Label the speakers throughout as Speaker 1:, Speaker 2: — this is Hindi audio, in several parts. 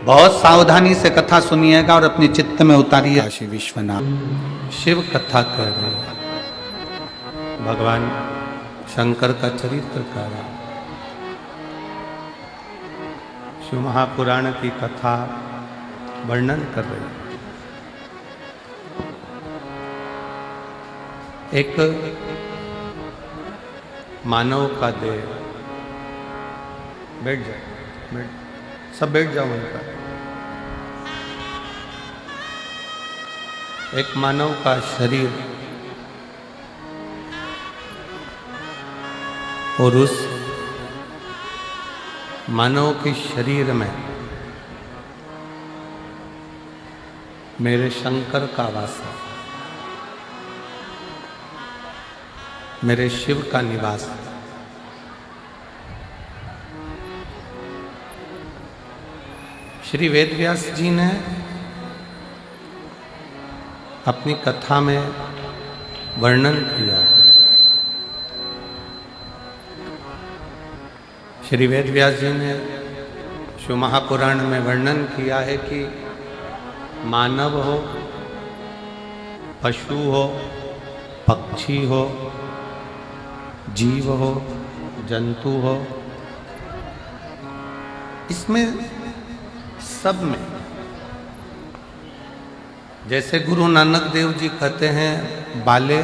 Speaker 1: बहुत सावधानी से कथा सुनिएगा और अपने चित्त में उतारिए। काशी विश्वनाथ शिव कथा कर रहे हैं, भगवान शंकर का चरित्र कर रहा, शिव महापुराण की कथा वर्णन कर रहे हैं। एक मानव का देह, बैठ जाओ, सब बैठ जाओ उनका। एक मानव का शरीर और उस मानव के शरीर में मेरे शंकर का वास है, मेरे शिव का निवास है। श्री वेदव्यास जी ने अपनी कथा में वर्णन किया। श्री वेदव्यास जी ने शिव महापुराण में वर्णन किया है कि मानव हो, पशु हो, पक्षी हो, जीव हो, जंतु हो, इसमें सब में, जैसे गुरु नानक देव जी कहते हैं बाले,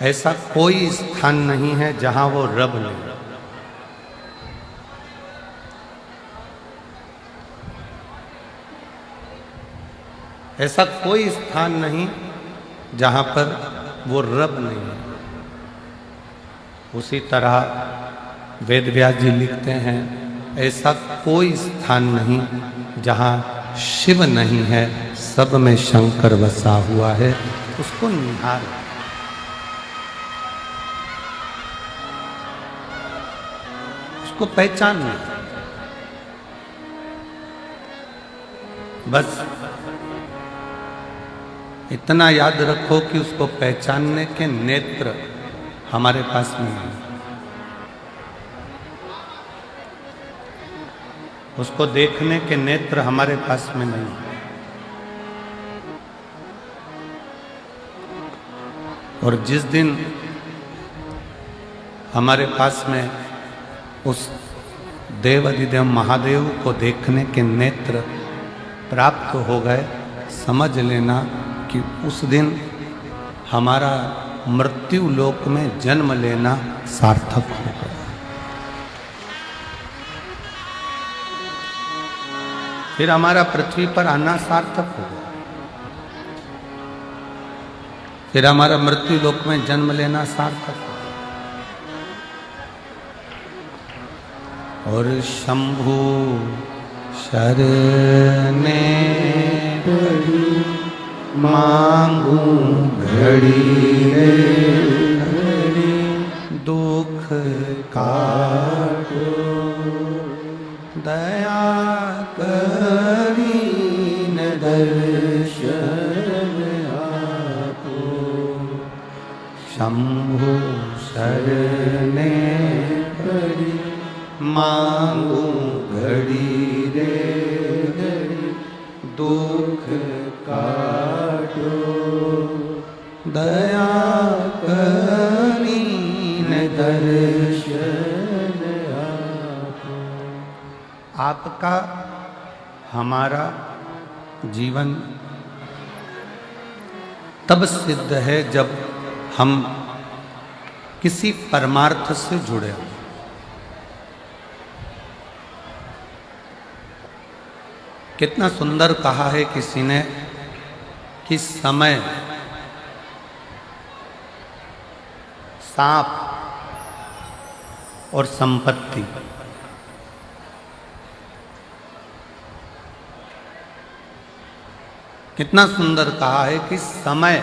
Speaker 1: ऐसा कोई स्थान नहीं है जहां वो रब नहीं। ऐसा कोई स्थान नहीं जहां पर वो रब नहीं है। उसी तरह वेदव्यास जी लिखते हैं ऐसा कोई स्थान नहीं जहां शिव नहीं है, सब में शंकर बसा हुआ है। उसको निहार, उसको पहचान नहीं, बस इतना याद रखो कि उसको पहचानने के नेत्र हमारे पास में नहीं, उसको देखने के नेत्र हमारे पास में नहीं। और जिस दिन हमारे पास में उस देव अधिदेव महादेव को देखने के नेत्र प्राप्त हो गए, समझ लेना कि उस दिन हमारा मृत्यु लोक में जन्म लेना सार्थक हो गया। फिर हमारा पृथ्वी पर आना सार्थक हो गया, फिर हमारा मृत्यु लोक में जन्म लेना सार्थक हो गया। और शंभु शरणे पड़ी मांगू घड़ी रे घड़ी, दुख काटो दया करीन दर्शन आपो, शंभु शरणे पड़ी मांगू घड़ी रे घड़ी, दुख काटो दया करीन दर्शन आपो। आपका हमारा जीवन तब सिद्ध है जब हम किसी परमार्थ से जुड़े हों। कितना सुंदर कहा है किसी ने कि समय, सांप और संपत्ति, कितना सुंदर कहा है कि समय,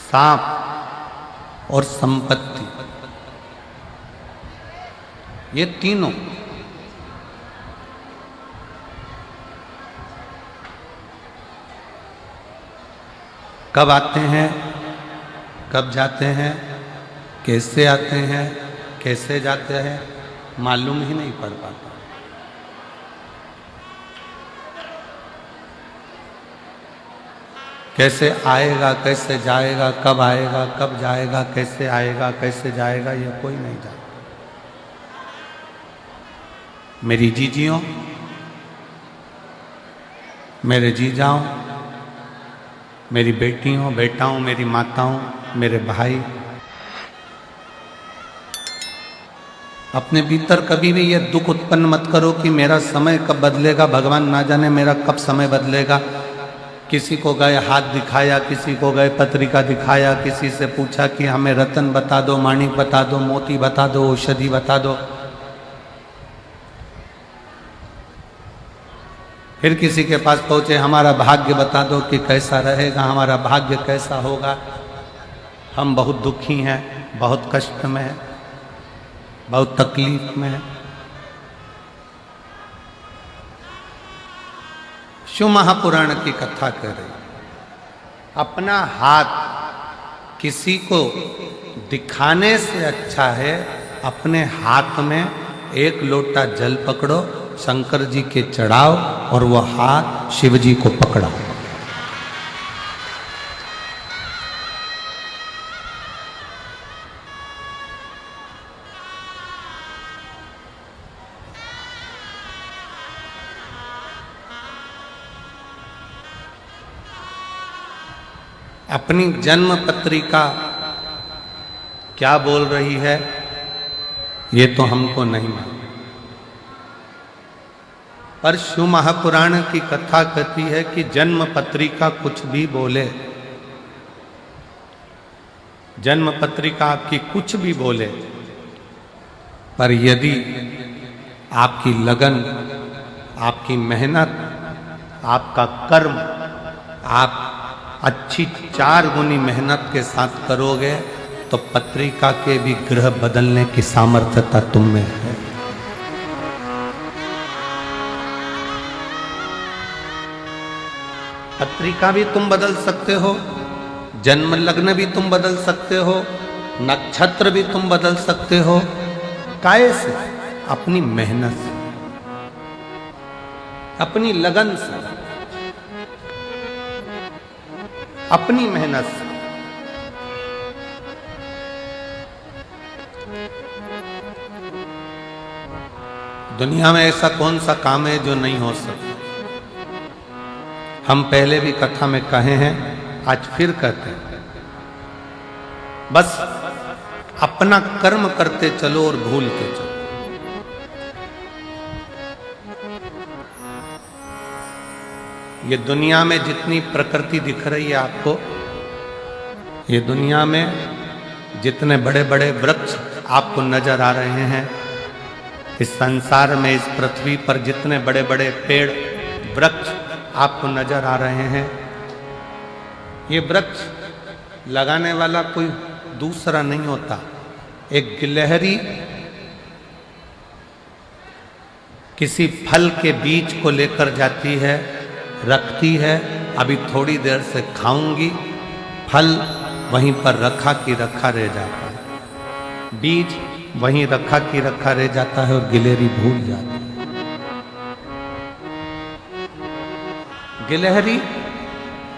Speaker 1: सांप और संपत्ति, ये तीनों कब आते हैं, कब जाते हैं, कैसे आते हैं, कैसे जाते हैं, मालूम ही नहीं पड़ पाता। कैसे आएगा, कैसे जाएगा, कब आएगा, कब जाएगा, कैसे आएगा, कैसे जाएगा, ये कोई नहीं जानता। मेरी जीजियों, मेरे जीजाओं, मेरी बेटियों, बेटाओं, मेरी माताओं, मेरे भाई, अपने भीतर कभी भी ये दुख उत्पन्न मत करो कि मेरा समय कब बदलेगा, भगवान ना जाने मेरा कब समय बदलेगा। किसी को गए हाथ दिखाया, किसी को गए पत्रिका दिखाया, किसी से पूछा कि हमें रतन बता दो, माणिक बता दो, मोती बता दो, औषधि बता दो। फिर किसी के पास पहुंचे, हमारा भाग्य बता दो कि कैसा रहेगा, हमारा भाग्य कैसा होगा। हम बहुत दुखी हैं, बहुत कष्ट में हैं, बहुत तकलीफ में हैं। शिव महापुराण की कथा कर रही, अपना हाथ किसी को दिखाने से अच्छा है अपने हाथ में एक लोटा जल पकड़ो, शंकर जी के चढ़ाओ और वो हाथ शिव जी को पकड़ाओ। अपनी जन्म पत्रिका क्या बोल रही है ये तो हमको नहीं मालूम, पर शिव महापुराण की कथा कहती है कि जन्म पत्रिका कुछ भी बोले, जन्म पत्रिका आपकी कुछ भी बोले, पर यदि आपकी लगन, आपकी मेहनत, आपका कर्म, आप अच्छी 4 गुनी मेहनत के साथ करोगे तो पत्रिका के भी ग्रह बदलने की सामर्थ्यता तुम में है। पत्रिका भी तुम बदल सकते हो, जन्म लग्न भी तुम बदल सकते हो, नक्षत्र भी तुम बदल सकते हो। काहे से? अपनी मेहनत से, अपनी लगन से, अपनी मेहनत से। दुनिया में ऐसा कौन सा काम है जो नहीं हो सकता? हम पहले भी कथा में कहे हैं, आज फिर कहते हैं, बस अपना कर्म करते चलो और भूलते चलो। ये दुनिया में जितनी प्रकृति दिख रही है आपको, ये दुनिया में जितने बड़े बड़े वृक्ष आपको नजर आ रहे हैं, इस संसार में, इस पृथ्वी पर जितने बड़े बड़े पेड़ वृक्ष आपको नजर आ रहे हैं, ये वृक्ष लगाने वाला कोई दूसरा नहीं होता। एक गिलहरी किसी फल के बीज को लेकर जाती है, रखती है, अभी थोड़ी देर से खाऊंगी, फल वहीं पर रखा की रखा रह जाता है, बीज वहीं रखा की रखा रह जाता है और गिलहरी भूल जाती है। गिलहरी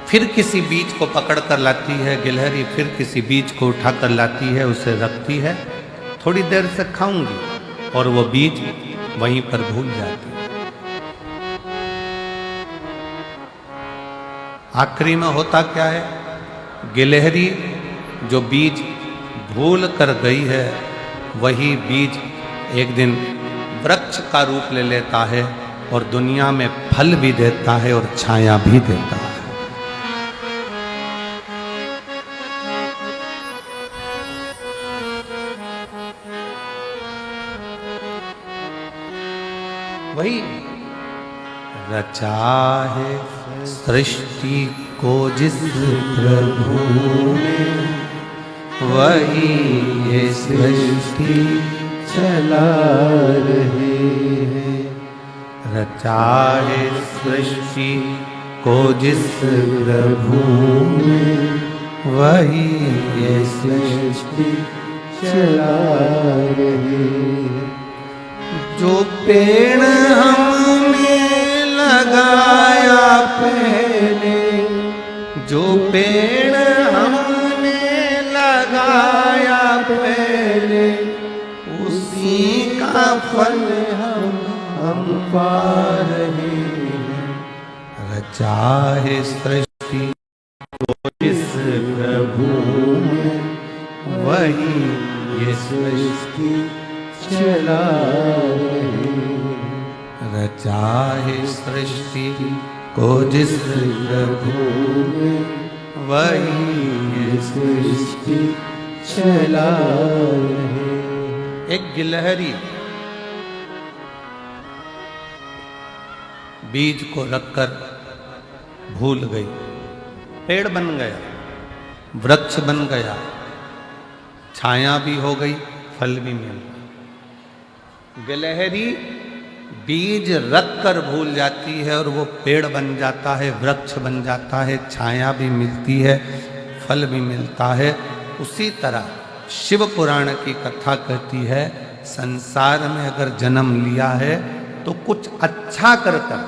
Speaker 1: फिर किसी बीज को पकड़ कर लाती है, गिलहरी फिर किसी बीज को उठा कर लाती है, उसे रखती है, थोड़ी देर से खाऊंगी, और वो बीज वहीं पर भूल जाती है। आखिरी में होता क्या है? गिलहरी जो बीज भूल कर गई है, वही बीज एक दिन वृक्ष का रूप ले लेता है और दुनिया में फल भी देता है और छाया भी देता है। वही रचा है सृष्टि को जिस प्रभु ने, वही ये सृष्टि चला रहे हैं। रचा है सृष्टि को जिस प्रभु ने, वही ये सृष्टि चला रहे हैं। जो पेड़ हमने लगाया पहले, जो पेड़ हमने लगाया पहले, उसी का फल हम पा रहे हैं। रचा है सृष्टि को जिस प्रभु ने, वही ये सृष्टि चला रहे। रचा है सृष्टि को जिस प्रभु ने, वही ये सृष्टि चला रहे। एक गिलहरी बीज को रखकर भूल गई, पेड़ बन गया, वृक्ष बन गया, छाया भी हो गई, फल भी मिल गया। गिलहरी बीज रखकर भूल जाती है और वो पेड़ बन जाता है, वृक्ष बन जाता है, छाया भी मिलती है, फल भी मिलता है। उसी तरह शिव पुराण की कथा कहती है, संसार में अगर जन्म लिया है तो कुछ अच्छा कर कर,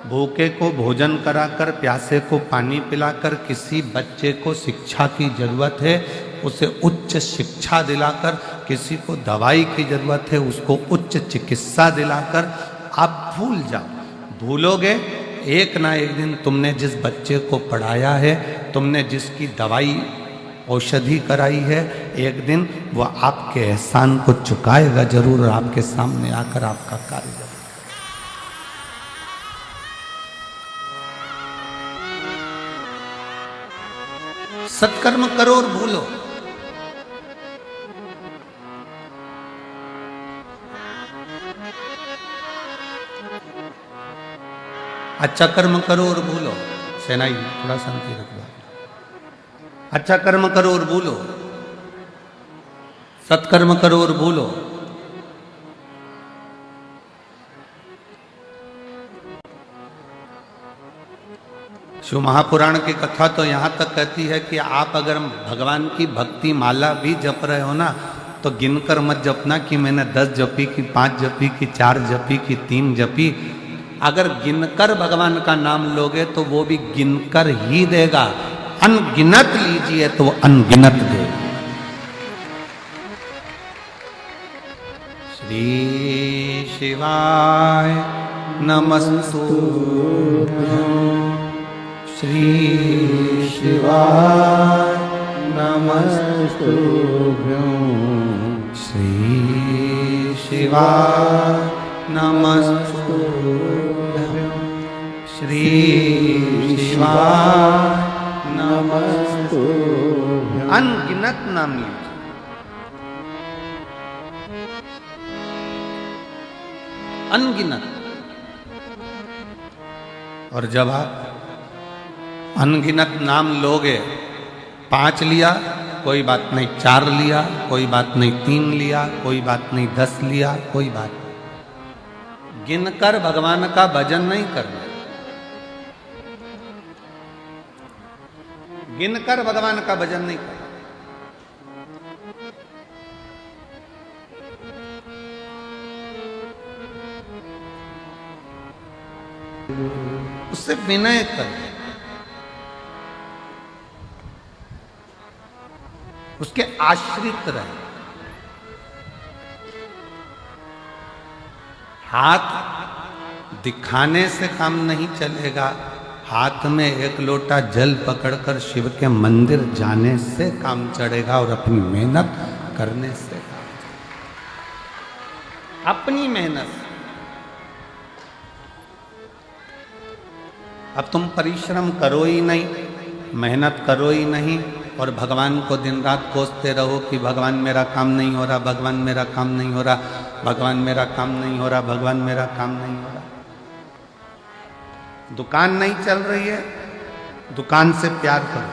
Speaker 1: भूखे को भोजन कराकर, प्यासे को पानी पिलाकर, किसी बच्चे को शिक्षा की जरूरत है उसे उच्च शिक्षा दिलाकर, किसी को दवाई की जरूरत है उसको उच्च चिकित्सा दिलाकर आप भूल जाओ। भूलोगे एक ना एक दिन तुमने जिस बच्चे को पढ़ाया है, तुमने जिसकी दवाई औषधि कराई है, एक दिन वह आपके एहसान को चुकाएगा जरूर और आपके सामने आकर आपका कार्य करेगा। सत्कर्म करो और भूलो। अच्छा कर्म करो और भूलो। सेनाई थोड़ा शांति रखो। अच्छा कर्म करो और भूलो, सत्कर्म करो और भूलो। शिव महापुराण की कथा तो यहाँ तक कहती है कि आप अगर भगवान की भक्ति माला भी जप रहे हो ना, तो गिनकर मत जपना कि मैंने 10 जपी कि 5 जपी कि 4 जपी कि 3 जपी। अगर गिनकर भगवान का नाम लोगे तो वो भी गिनकर ही देगा। अनगिनत लीजिए तो वो अनगिनत देगा। श्री शिवाय नमस्तुभ्यं, श्री शिवाय नमस्तुभ्यं, श्री शिवाय नमस्तुभ्यं, श्री शिवाय नमस्तुभ्यं। अनगिनत नाम लीजिए। अनगिनत। और जब आप अनगिनत नाम लोगे, 5 लिया कोई बात नहीं, 4 लिया कोई बात नहीं, 3 लिया कोई बात नहीं, 10 लिया कोई बात नहीं, गिनकर भगवान का भजन नहीं करना। गिनकर भगवान का भजन नहीं करना। उससे विनय कर, उसके आश्रित रहे। हाथ दिखाने से काम नहीं चलेगा, हाथ में एक लोटा जल पकड़कर शिव के मंदिर जाने से काम चढ़ेगा और अपनी मेहनत करने से काम चढ़ेगा। अपनी मेहनत। अब तुम परिश्रम करो ही नहीं, मेहनत करो ही नहीं और भगवान को दिन रात कोसते रहो कि भगवान मेरा काम नहीं हो रहा, भगवान मेरा काम नहीं हो रहा, भगवान मेरा काम नहीं हो रहा, भगवान मेरा काम नहीं हो रहा। दुकान नहीं चल रही है, दुकान से प्यार करो।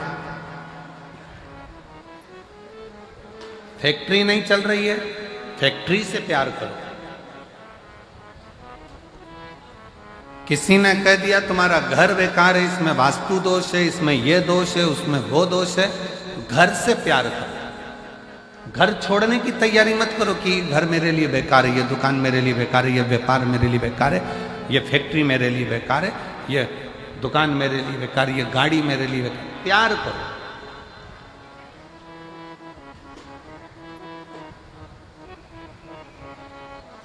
Speaker 1: फैक्ट्री नहीं चल रही है, फैक्ट्री से प्यार करो। किसी ने कह दिया तुम्हारा घर बेकार है, इसमें वास्तु दोष है, इसमें ये दोष है, उसमें वो दोष है, घर से प्यार करो। घर छोड़ने की तैयारी मत करो कि घर मेरे लिए बेकार है, ये दुकान मेरे लिए बेकार है, ये व्यापार मेरे लिए बेकार है, ये फैक्ट्री मेरे लिए बेकार है, ये दुकान मेरे लिए बेकार है, ये गाड़ी मेरे लिए बेकार। प्यार करो।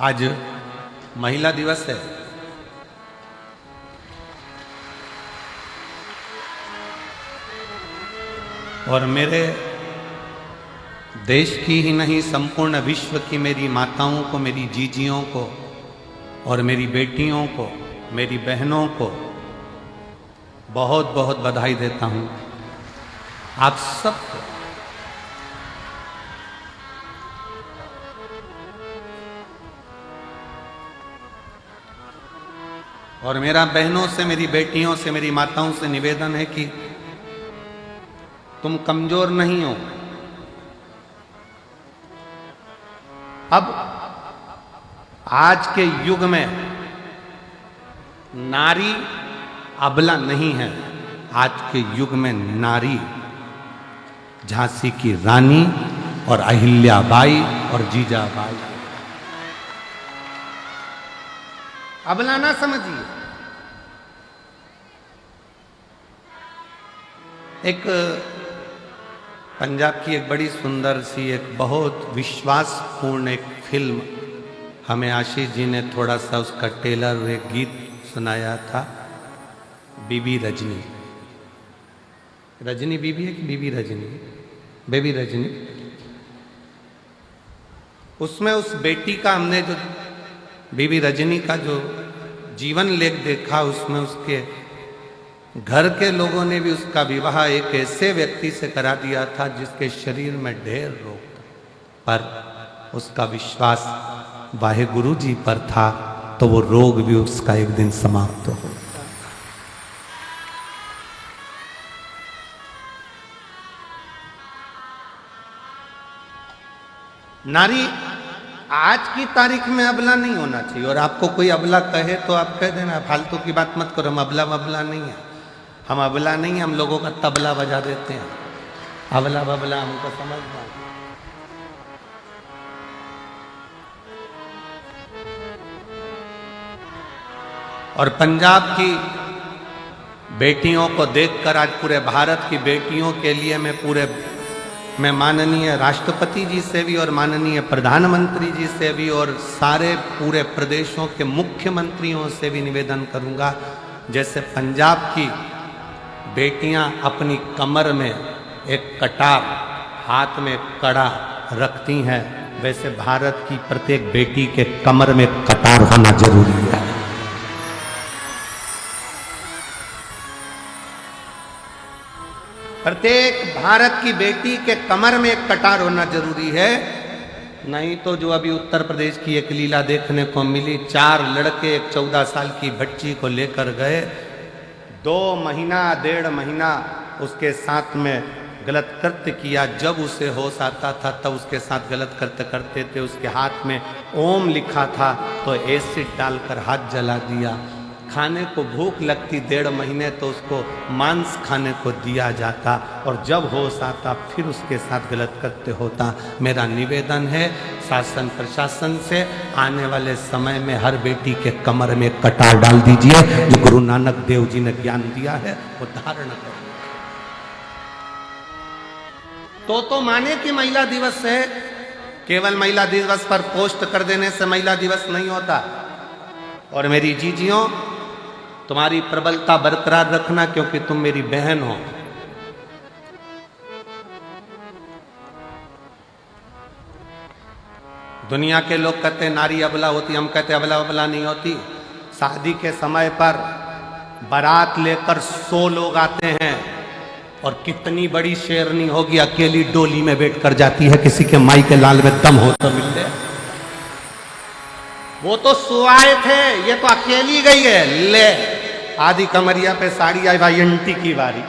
Speaker 1: आज महिला दिवस है। और मेरे देश की ही नहीं संपूर्ण विश्व की मेरी माताओं को, मेरी जीजियों को और मेरी बेटियों को, मेरी बहनों को बहुत बहुत बधाई देता हूं। आप सबको और मेरा बहनों से, मेरी बेटियों से, मेरी माताओं से निवेदन है कि तुम कमजोर नहीं हो। अब आज के युग में नारी अबला नहीं है। आज के युग में नारी झांसी की रानी और अहिल्याबाई और जीजाबाई। अबला ना समझिए। एक पंजाब की एक बड़ी सुंदर सी, एक बहुत विश्वासपूर्ण एक फिल्म हमें आशीष जी ने थोड़ा सा उसका टेलर एक गीत सुनाया था, बीबी रजनी। रजनी बीबी है कि बीबी रजनी? बेबी रजनी। उसमें उस बेटी का हमने जो बीबी रजनी का जो जीवन लेख देखा, उसमें उसके घर के लोगों ने भी उसका विवाह एक ऐसे व्यक्ति से करा दिया था जिसके शरीर में ढेर रोग था, पर उसका विश्वास वाहेगुरु जी पर था, तो वो रोग भी उसका एक दिन समाप्त हो। नारी आज की तारीख में अबला नहीं होना चाहिए। और आपको कोई अबला कहे तो आप कह देना, फालतू की बात मत करो, हम अबला बबला नहीं है, हम अबला नहीं, हम लोगों का तबला बजा देते हैं। अबला बबला हमको समझना। और पंजाब की बेटियों को देखकर आज पूरे भारत की बेटियों के लिए मैं माननीय राष्ट्रपति जी से भी और माननीय प्रधानमंत्री जी से भी और सारे पूरे प्रदेशों के मुख्यमंत्रियों से भी निवेदन करूंगा, जैसे पंजाब की बेटियां अपनी कमर में एक कटार, हाथ में कड़ा रखती हैं, वैसे भारत की प्रत्येक बेटी के कमर में कटार होना जरूरी है। प्रत्येक भारत की बेटी के कमर में एक कटार होना जरूरी है। नहीं तो जो अभी उत्तर प्रदेश की एक लीला देखने को मिली, 4 लड़के एक 14 साल की बच्ची को लेकर गए, 2 महीना 1.5 महीना उसके साथ में गलत कृत्य किया। जब उसे होश आता था तब उसके साथ गलत कृत्य करते थे। उसके हाथ में ओम लिखा था तो एसिड डालकर हाथ जला दिया। खाने को भूख लगती 1.5 महीने तो उसको मांस खाने को दिया जाता, और जब होश आता फिर उसके साथ गलत कृत्य होता। मेरा निवेदन है शासन प्रशासन से, आने वाले समय में हर बेटी के कमर में कटार डाल दीजिए। जो गुरु नानक देव जी ने ज्ञान दिया है वो धारण करो। तो माने कि महिला दिवस है, केवल महिला दिवस पर पोस्ट कर देने से महिला दिवस नहीं होता। और मेरी जीजियों, तुम्हारी प्रबलता बरकरार रखना, क्योंकि तुम मेरी बहन हो। दुनिया के लोग कहते हैं नारी अबला होती, हम कहते हैं अबला अबला नहीं होती। शादी के समय पर बारात लेकर 100 लोग आते हैं, और कितनी बड़ी शेरनी होगी अकेली डोली में बैठ कर जाती है, किसी के माई के लाल में दम हो तो मिलते। वो तो सुआए थे, ये तो अकेली गई है। ले आधी कमरिया पे साड़ी आई, भाई अंटी की बारी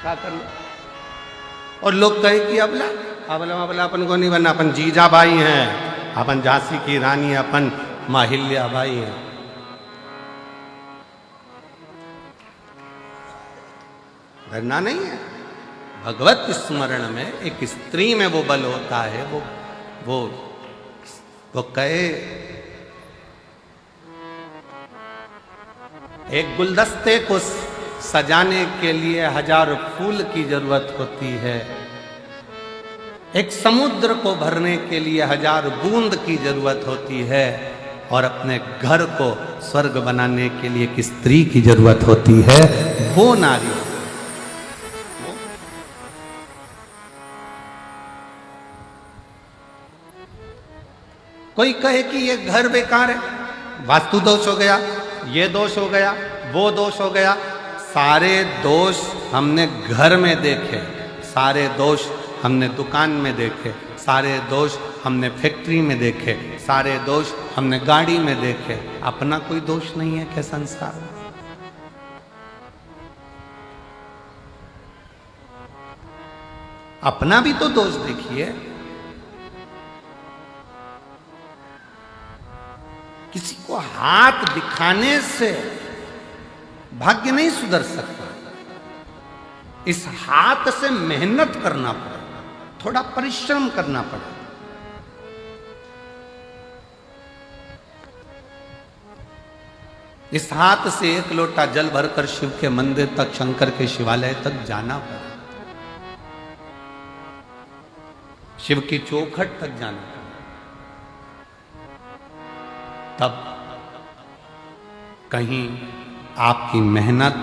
Speaker 1: क्या करना। और लोग कहे कि अबला अबला अबला अपन को नहीं बनना, अपन जीजा बाई हैं, अपन झांसी की रानी, अपन माहिल्या बाई हैं। डरना नहीं है, भगवत स्मरण में एक स्त्री में वो बल होता है। वो कहे एक गुलदस्ते को सजाने के लिए 1000 फूल की जरूरत होती है, एक समुद्र को भरने के लिए 1000 बूंद की जरूरत होती है, और अपने घर को स्वर्ग बनाने के लिए एक स्त्री की जरूरत होती है। वो नारी कोई कहे कि ये घर बेकार है, वास्तु दोष हो गया, ये दोष हो गया, वो दोष हो गया। सारे दोष हमने घर में देखे, सारे दोष हमने दुकान में देखे, सारे दोष हमने फैक्ट्री में देखे, सारे दोष हमने गाड़ी में देखे। अपना कोई दोष नहीं है क्या संसार में? अपना भी तो दोष देखिए। किसी को हाथ दिखाने से भाग्य नहीं सुधर सकता। इस हाथ से मेहनत करना पड़े, थोड़ा परिश्रम करना पड़े। इस हाथ से 1 लोटा जल भरकर शिव के मंदिर तक, शंकर के शिवालय तक जाना पड़े, शिव की चौखट तक जाना पड़े, तब कहीं आपकी मेहनत,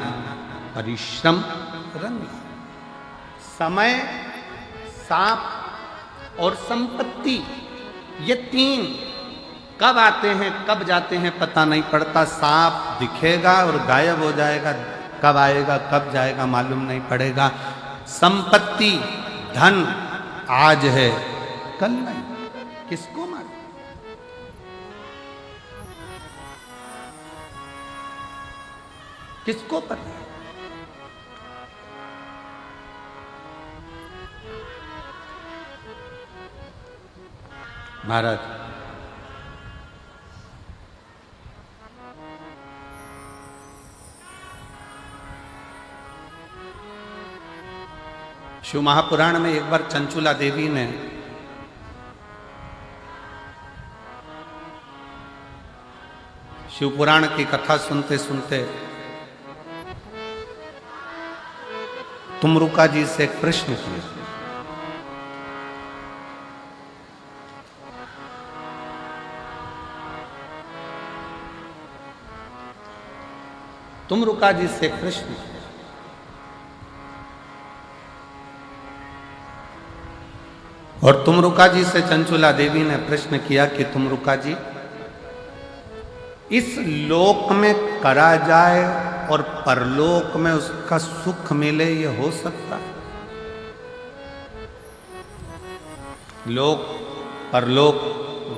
Speaker 1: परिश्रम रंग लाए। समय, सांप और संपत्ति, ये 3 कब आते हैं कब जाते हैं पता नहीं पड़ता। सांप दिखेगा और गायब हो जाएगा, कब आएगा कब जाएगा मालूम नहीं पड़ेगा। संपत्ति, धन आज है कल नहीं, किसको मालूम? किसको पता है? महाराज, शिव महापुराण में एक बार चंचुला देवी ने शिव पुराण की कथा सुनते सुनते तुमरुका जी से एक प्रश्न किया। तुमरुका जी से एक प्रश्न किया, और तुमरुका जी से चंचुला देवी ने प्रश्न किया कि तुमरुका जी, इस लोक में करा जाए और परलोक में उसका सुख मिले, ये हो सकता? लोक परलोक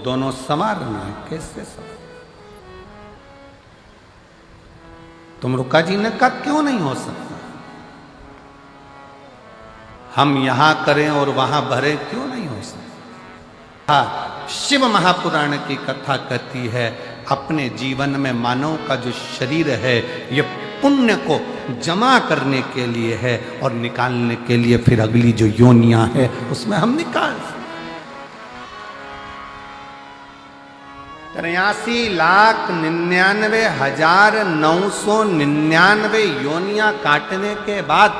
Speaker 1: दोनों समान है, कैसे समान? तुमरुका जी ने कहा क्यों नहीं हो सकता? हम यहां करें और वहां भरे, क्यों नहीं हो सकता? हाँ, शिव महापुराण की कथा कहती है अपने जीवन में मानव का जो शरीर है ये पुण्य को जमा करने के लिए है और निकालने के लिए फिर अगली जो योनियां है उसमें हम निकाल 83,99,999 योनियां काटने के बाद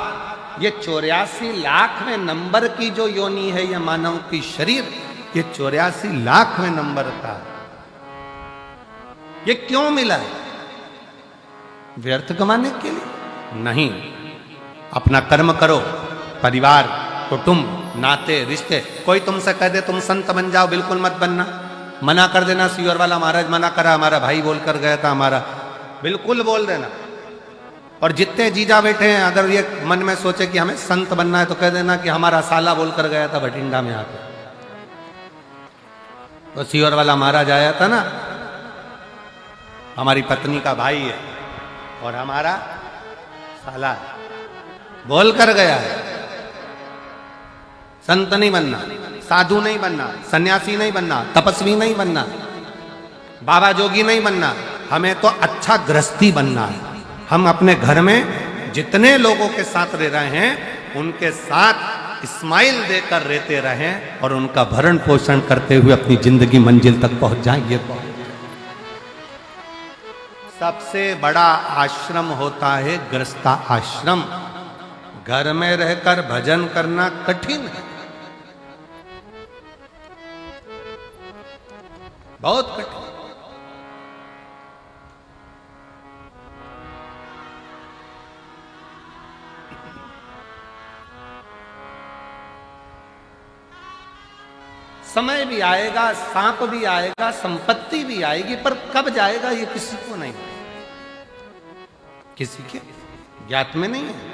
Speaker 1: ये 84 लाखवें नंबर की जो योनि है ये मानव की शरीर, ये 84 लाखवें नंबर का, ये क्यों मिला है? व्यर्थ कमाने के लिए नहीं। अपना कर्म करो, परिवार, कुटुंब, नाते, रिश्ते। कोई तुमसे कह दे तुम संत बन जाओ, बिल्कुल मत बनना, मना कर देना। सीवर वाला महाराज मना करा, हमारा भाई बोल कर गया था, हमारा बिल्कुल बोल देना। और जितने जीजा बैठे हैं अगर ये मन में सोचे कि हमें संत बनना है तो कह देना कि हमारा साला बोल कर गया था भटिंडा में आकर। तो सीवर वाला महाराज आया था ना, हमारी पत्नी का भाई है और हमारा साला बोल कर गया है। संत नहीं बनना, साधु नहीं बनना, सन्यासी नहीं बनना, तपस्वी नहीं बनना, बाबा जोगी नहीं बनना, हमें तो अच्छा गृहस्थी बनना है। हम अपने घर में जितने लोगों के साथ रह रहे हैं उनके साथ स्माइल देकर रहते रहें और उनका भरण पोषण करते हुए अपनी जिंदगी मंजिल तक पहुंच जाएं। ये सबसे बड़ा आश्रम होता है गृहस्था आश्रम। घर में रहकर भजन करना कठिन है, बहुत कठिन। समय भी आएगा, सांप भी आएगा, संपत्ति भी आएगी, पर कब जाएगा ये किसी को नहीं, किसी के ज्ञात में नहीं है।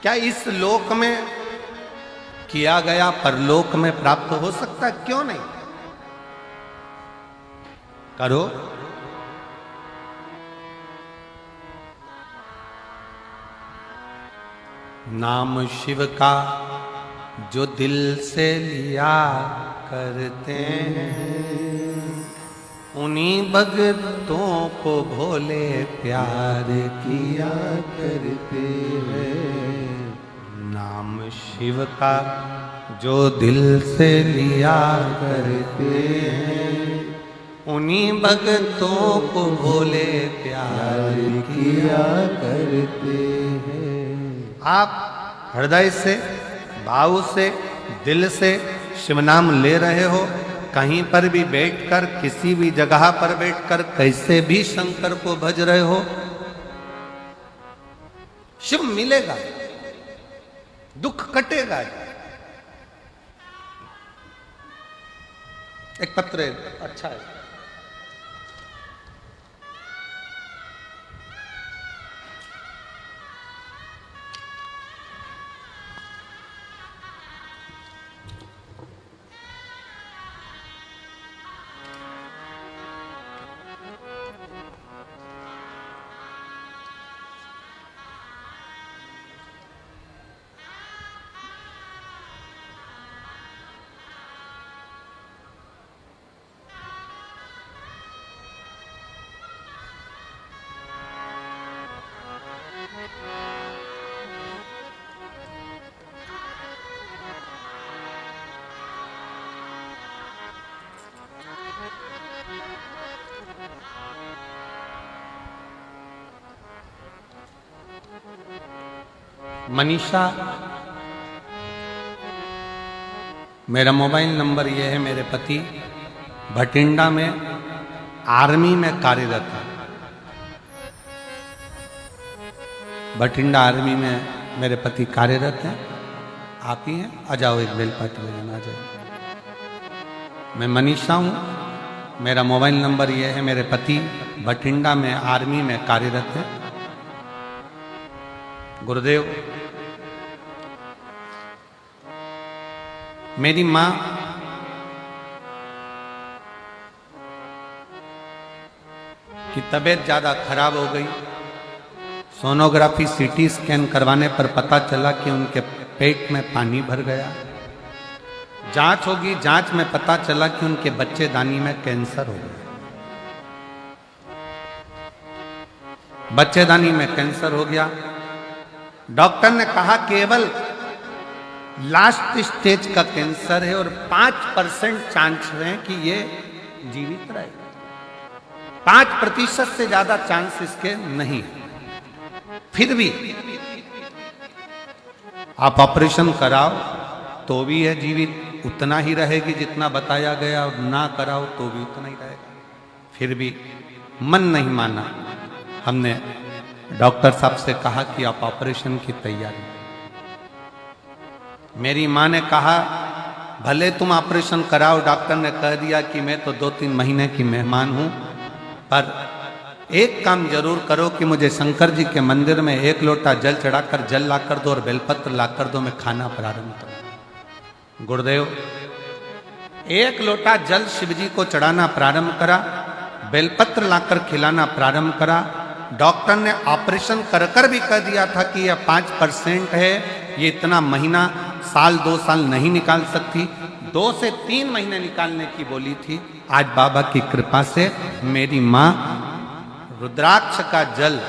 Speaker 1: क्या इस लोक में किया गया परलोक में प्राप्त हो सकता है? क्यों नहीं? करो। नाम शिव का जो दिल से लिया करते हैं, उन्हीं भक्तों को भोले प्यार किया करते हैं। नाम शिव का जो दिल से लिया करते हैं, उन्हीं भक्तों को भोले प्यार किया करते हैं। आप हृदय से, भाव से, दिल से शिव नाम ले रहे हो, कहीं पर भी बैठकर, किसी भी जगह पर बैठकर कैसे भी शंकर को भज रहे हो, शिव मिलेगा, दुख कटेगा। एक पत्र है, अच्छा है। मनीषा, मेरा मोबाइल नंबर यह है। मेरे पति भटिंडा में आर्मी में कार्यरत है। भटिंडा आर्मी में मेरे पति कार्यरत हैं। आप ही हैं? आ जाओ, एक बेलपाती बजाना, आ जाओ। मैं मनीषा हूँ। मेरा मोबाइल नंबर यह है। मेरे पति भटिंडा में आर्मी में कार्यरत है। गुरुदेव, मेरी माँ की तबीयत ज्यादा खराब हो गई। सोनोग्राफी, सीटी स्कैन करवाने पर पता चला कि उनके पेट में पानी भर गया। जांच होगी, जांच में पता चला कि उनके बच्चेदानी में कैंसर हो गया। बच्चेदानी में कैंसर हो गया। डॉक्टर ने कहा केवल लास्ट स्टेज का कैंसर है और 5% चांस है कि ये जीवित रहे। 5% से ज्यादा चांस इसके नहीं। फिर भी आप ऑपरेशन कराओ तो भी है जीवित, उतना ही रहेगी जितना बताया गया, और ना कराओ तो भी उतना ही रहेगा। फिर भी मन नहीं माना। हमने डॉक्टर साहब से कहा कि आप ऑपरेशन की तैयारी। मेरी माँ ने कहा भले तुम ऑपरेशन कराओ, डॉक्टर ने कह दिया कि मैं तो 2-3 महीने की मेहमान हूं, पर एक काम जरूर करो कि मुझे शंकर जी के मंदिर में 1 लोटा जल चढ़ाकर जल लाकर दो और बेलपत्र लाकर दो, मैं खाना प्रारंभ करूं। गुरुदेव, 1 लोटा जल शिव जी को चढ़ाना प्रारंभ करा, बेलपत्र लाकर खिलाना प्रारंभ करा। डॉक्टर ने ऑपरेशन कर कर भी कह दिया था कि यह 5% है, ये इतना महीना, साल 2 साल नहीं निकाल सकती। 2 से 3 महीने निकालने की बोली थी। आज बाबा की कृपा से मेरी माँ रुद्राक्ष का जल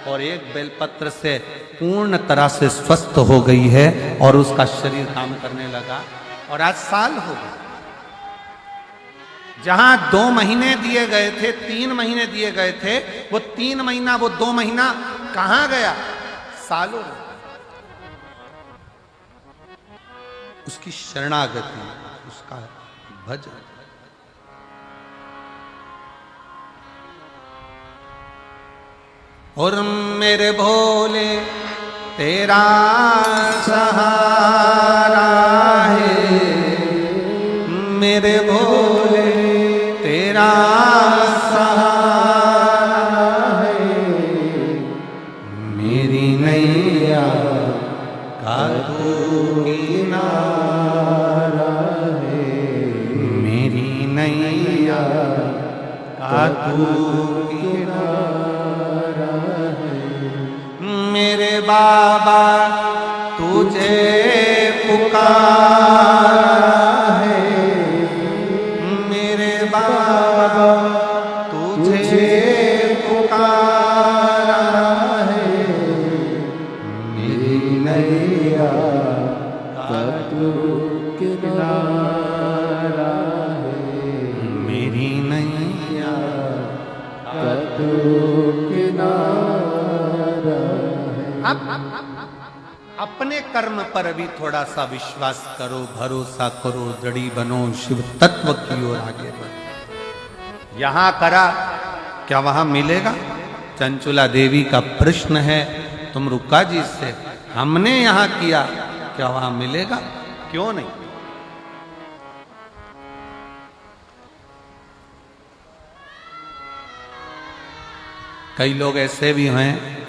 Speaker 1: और एक बेलपत्र से पूर्ण तरह से स्वस्थ हो गई है और उसका शरीर काम करने लगा और आज साल हो गया। जहां 2 महीने दिए गए थे, 3 महीने दिए गए थे, वो 3 महीना, वो 2 महीना कहां गया? सालों। उसकी शरणागति, उसका भजन। और मेरे भोले तेरा सहारा है, मेरे भोले तेरा सहारा है, मेरी नैया का तू किनारा है, मेरी नैया का तू किनारा है। मेरे बाबा तुझे पुकारा है, मेरे बाबा तुझे पुकारा है, मेरी नैया का तू किनारा है, मेरी नैया का तू किनारा है। अब अपने कर्म पर भी थोड़ा सा विश्वास करो, भरोसा करो, दृढ़ी बनो, शिव तत्व की ओर आगे बढ़ो। यहां करा, क्या वहां मिलेगा? चंचुला देवी का प्रश्न है तुम रुक्का जी से, हमने यहां किया, क्या वहां मिलेगा? क्यों नहीं? कई लोग ऐसे भी हैं,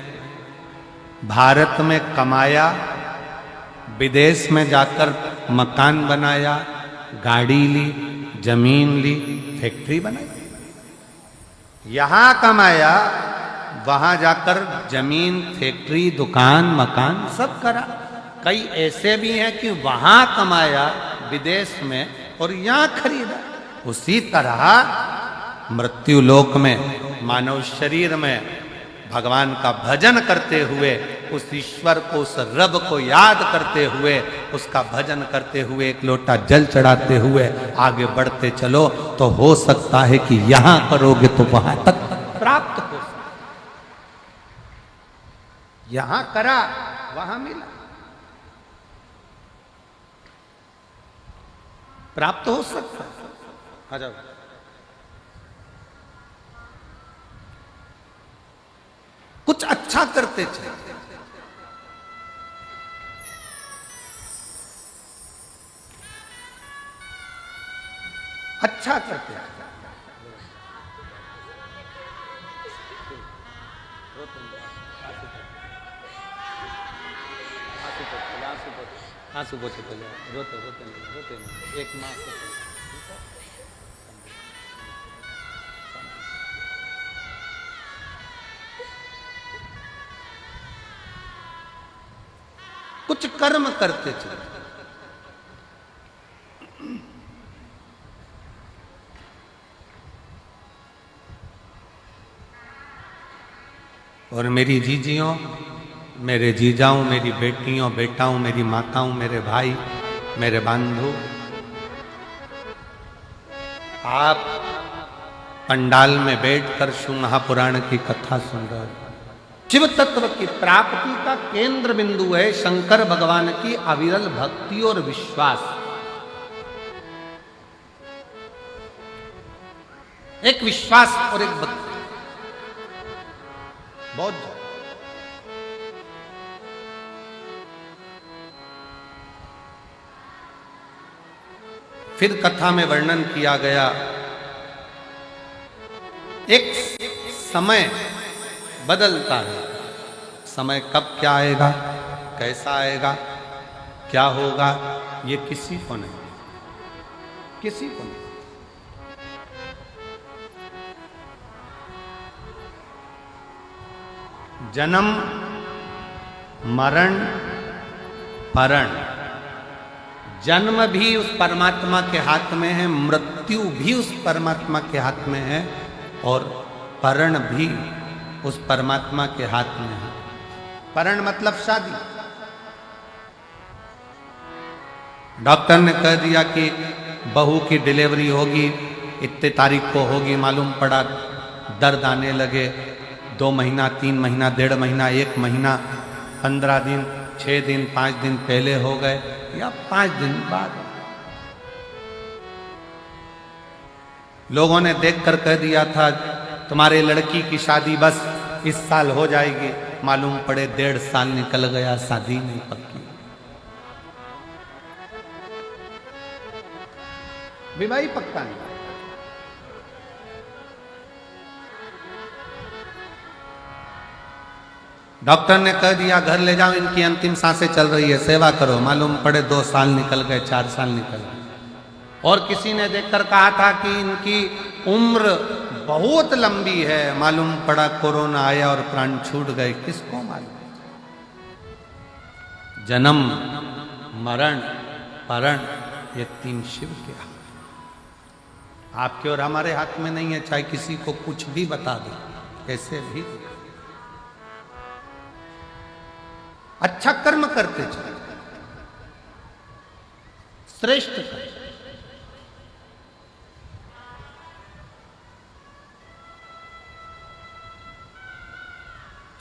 Speaker 1: भारत में कमाया, विदेश में जाकर मकान बनाया, गाड़ी ली, जमीन ली, फैक्ट्री बनाई। यहां कमाया, वहां जाकर जमीन, फैक्ट्री, दुकान, मकान सब करा। कई ऐसे भी हैं कि वहां कमाया विदेश में और यहां खरीदा। उसी तरह मृत्यु लोक में, मानव शरीर में भगवान का भजन करते हुए, उस ईश्वर को, उस रब को याद करते हुए, उसका भजन करते हुए, एक लोटा जल चढ़ाते हुए आगे बढ़ते चलो, तो हो सकता है कि यहां करोगे तो वहां तक प्राप्त हो सकता। यहां करा, वहां मिला, प्राप्त हो सकता। आ जाओ। कुछ अच्छा करते चले, अच्छा करते चले। आंसू पोछे तो रोते रोते रोते नहीं, एक माँ को कुछ कर्म करते चले। और मेरी जीजियों, मेरे जीजाओं, मेरी बेटियों, बेटाओं, मेरी माताओं, मेरे भाई, मेरे बंधु, आप पंडाल में बैठकर शिव महापुराण की कथा सुन रहे हैं। शिव तत्व की प्राप्ति का केंद्र बिंदु है शंकर भगवान की अविरल भक्ति और विश्वास। एक विश्वास और एक भक्ति, बहुत। फिर कथा में वर्णन किया गया, एक समय बदलता है। समय कब क्या आएगा, कैसा आएगा, क्या होगा, ये किसी को नहीं, किसी को नहीं। जन्म, मरण, परण, जन्म भी उस परमात्मा के हाथ में है, मृत्यु भी उस परमात्मा के हाथ में है, और परण भी उस परमात्मा के हाथ में है। परण मतलब शादी। डॉक्टर ने कह दिया कि बहू की डिलीवरी होगी, इतने तारीख को होगी, मालूम पड़ा दर्द आने लगे, 2 महीना, 3 महीना, 1.5 महीना, 1 महीना, 15 दिन, 6 दिन, 5 दिन पहले हो गए या 5 दिन बाद। लोगों ने देखकर कह दिया था तुम्हारे लड़की की शादी बस इस साल हो जाएगी, मालूम पड़े 1.5 साल निकल गया, शादी नहीं पक्की। विवाह ही पक्का नहीं। डॉक्टर ने कह दिया घर ले जाओ, इनकी अंतिम सांसें चल रही है, सेवा करो, मालूम पड़े 2 साल निकल गए, 4 साल निकल गए। और किसी ने देखकर कहा था कि इनकी उम्र बहुत लंबी है, मालूम पड़ा कोरोना आया और प्राण छूट गए, किसको मालूम। जन्म, मरण, परण, ये 3 शिव के हाथ, आपके और हमारे हाथ में नहीं है। चाहे किसी को कुछ भी बता दो, कैसे भी अच्छा कर्म करते चले, श्रेष्ठ कर्म।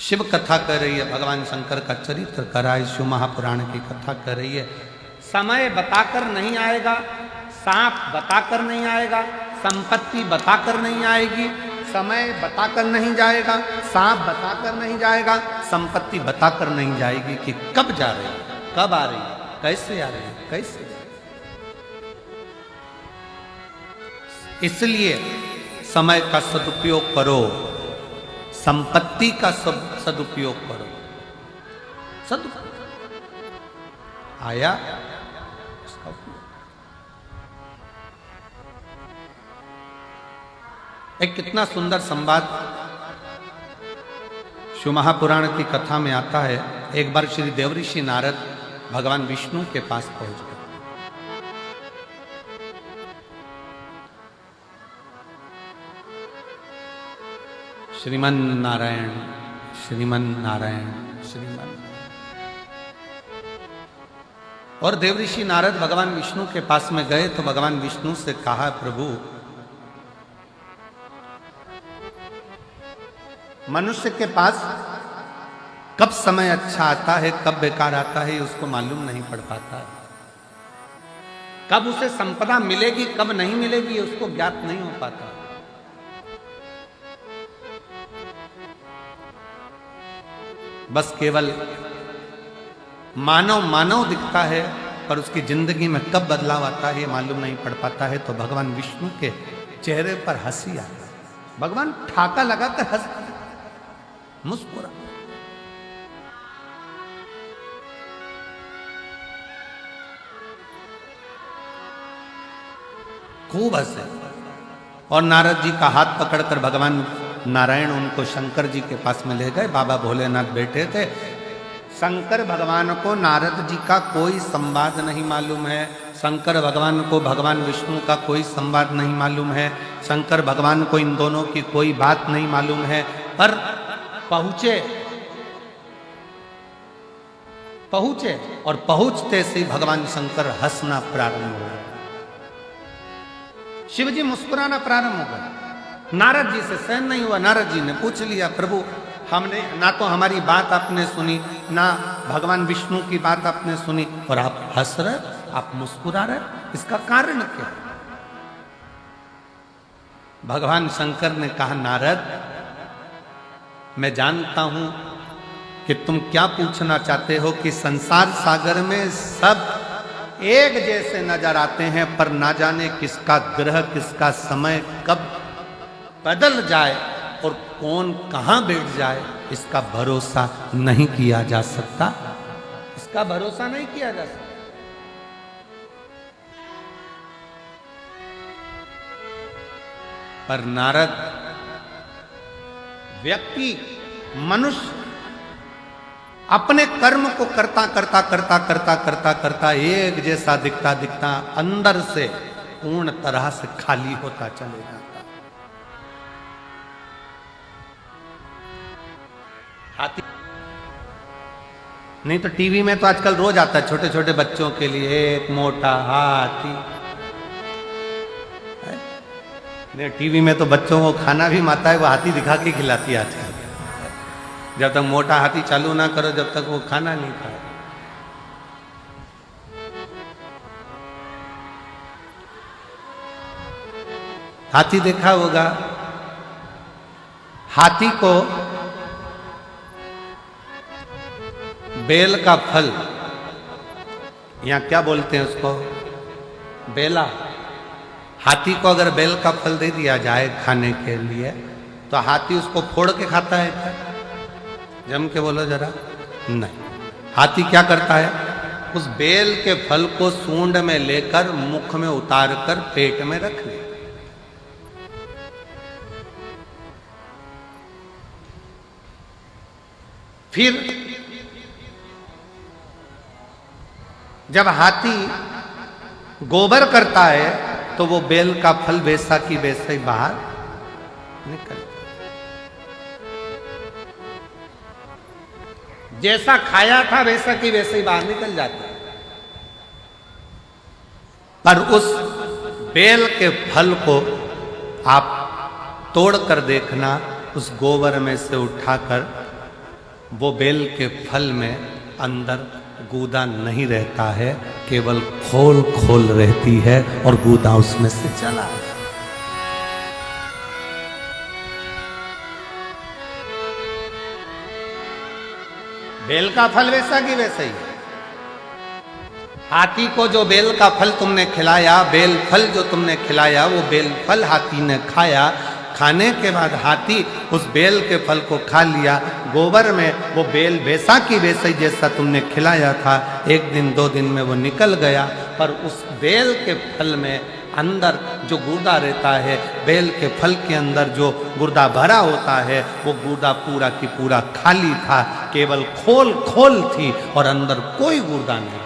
Speaker 1: शिव कथा कर रही है, भगवान शंकर का चरित्र कर रहा है, शिव महापुराण की कथा कर रही है। समय बताकर नहीं आएगा, सांप बताकर नहीं आएगा, संपत्ति बताकर नहीं आएगी, समय बताकर नहीं जाएगा, सांप बताकर नहीं जाएगा, संपत्ति बताकर नहीं जाएगी कि कब जा रही है, कब आ रही है, कैसे आ रही है, कैसे। इसलिए समय का सदुपयोग करो, संपत्ति का सदुपयोग करो। सदुपयोग आया एक कितना सुंदर संवाद शिव महापुराण की कथा में आता है। एक बार श्री देवऋषि नारद भगवान विष्णु के पास पहुंच गए। श्रीमन नारायण, श्रीमन नारायण, श्रीमन। और देवऋषि नारद भगवान विष्णु के पास में गए तो भगवान विष्णु से कहा, प्रभु मनुष्य के पास कब समय अच्छा आता है, कब बेकार आता है, उसको मालूम नहीं पड़ पाता है। कब उसे संपदा मिलेगी, कब नहीं मिलेगी, उसको ज्ञात नहीं हो पाता। बस केवल मानव मानव दिखता है, पर उसकी जिंदगी में कब बदलाव आता है ये मालूम नहीं पड़ पाता है। तो भगवान विष्णु के चेहरे पर हंसी आई, भगवान ठाका लगाकर हंस मुस्कुरा। खूब हंसे और नारद जी का हाथ पकड़कर भगवान नारायण उनको शंकर जी के पास में ले गए। बाबा भोलेनाथ बैठे थे। शंकर भगवान को नारद जी का कोई संवाद नहीं मालूम है, शंकर भगवान को भगवान विष्णु का कोई संवाद नहीं मालूम है, शंकर भगवान को इन दोनों की कोई बात नहीं मालूम है। पर पहुंचे और पहुंचते से भगवान शंकर हंसना प्रारंभ हो गया, शिव जी मुस्कुराना प्रारंभ हो गया। नारद जी से सहन नहीं हुआ। नारद जी ने पूछ लिया, प्रभु हमने ना तो हमारी बात आपने सुनी, ना भगवान विष्णु की बात आपने सुनी, और आप हंस रहे, आप मुस्कुरा रहे, इसका कारण क्या? भगवान शंकर ने कहा, नारद मैं जानता हूं कि तुम क्या पूछना चाहते हो, कि संसार सागर में सब एक जैसे नजर आते हैं, पर ना जाने किसका ग्रह, किसका समय कब बदल जाए और कौन कहां बैठ जाए, इसका भरोसा नहीं किया जा सकता, इसका भरोसा नहीं किया जा सकता। पर नारद व्यक्ति, मनुष्य अपने कर्म को करता करता करता करता करता करता एक जैसा दिखता दिखता अंदर से पूर्ण तरह से खाली होता चले जाता। हाथी नहीं तो टीवी में तो आजकल रोज आता है छोटे छोटे बच्चों के लिए एक मोटा हाथी। नहीं टीवी में तो बच्चों को खाना भी माता है वो हाथी दिखा के खिलाती है आजकल। जब तक मोटा हाथी चालू ना करो जब तक वो खाना नहीं खाए। हाथी देखा होगा, हाथी को बेल का फल, यहां क्या बोलते हैं उसको, बेला। हाथी को अगर बेल का फल दे दिया जाए खाने के लिए तो हाथी उसको फोड़ के खाता है क्या? जम के बोलो जरा। नहीं, हाथी क्या करता है, उस बेल के फल को सूंड में लेकर मुख में उतार कर पेट में रख ले। फिर जब हाथी गोबर करता है तो वो बेल का फल वैसा की वैसा ही बाहर निकल, जैसा खाया था वैसा की वैसे ही बाहर निकल जाता है। पर उस बेल के फल को आप तोड़ कर देखना, उस गोबर में से उठाकर वो बेल के फल में अंदर गूदा नहीं रहता है, केवल खोल खोल रहती है और गूदा उसमें से चला। बेल का फल वैसा की वैसा ही। हाथी को जो बेल का फल तुमने खिलाया, बेल फल जो तुमने खिलाया, वो बेल फल हाथी ने खाया। खाने के बाद हाथी उस बेल के फल को खा लिया, गोबर में वो बेल वैसा की वैसा ही जैसा तुमने खिलाया था, एक दिन दो दिन में वो निकल गया। पर उस बेल के फल में अंदर जो गुर्दा रहता है, बेल के फल के अंदर जो गुर्दा भरा होता है, वो गुर्दा पूरा की पूरा खाली था, केवल खोल खोल थी और अंदर कोई गुर्दा नहीं,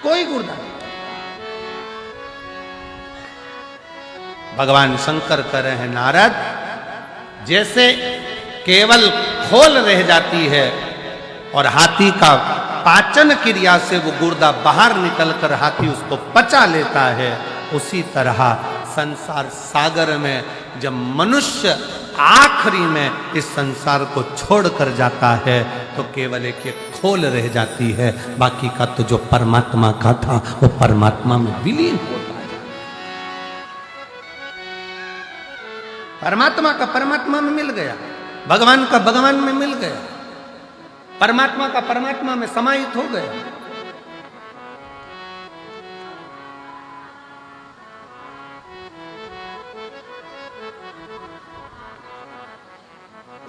Speaker 1: कोई गुर्दा नहीं। भगवान शंकर कह रहे हैं, नारद, जैसे केवल खोल रह जाती है और हाथी का पाचन क्रिया से वो गुर्दा बाहर निकलकर हाथी उसको पचा लेता है, उसी तरह संसार सागर में जब मनुष्य आखिरी में इस संसार को छोड़कर जाता है तो केवल एक खोल रह जाती है, बाकी का तो जो परमात्मा का था वो परमात्मा में विलीन होता है। परमात्मा का परमात्मा में मिल गया, भगवान का भगवान में मिल गया, परमात्मा का परमात्मा में समाहित हो गया।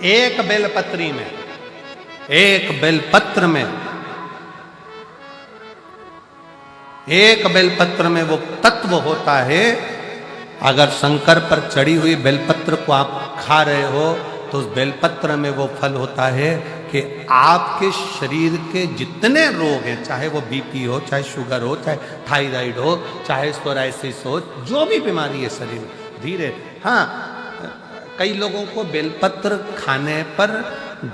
Speaker 1: एक बेलपत्री में, एक बेलपत्र में, एक बेलपत्र में वो तत्व होता है। अगर शंकर पर चढ़ी हुई बेलपत्र को आप खा रहे हो तो उस बेलपत्र में वो फल होता है कि आपके शरीर के जितने रोग हैं, चाहे वो बीपी हो, चाहे शुगर हो, चाहे थायराइड हो, चाहे सोराइसिस हो, जो भी बीमारी है शरीर धीरे। हाँ, कई लोगों को बेलपत्र खाने पर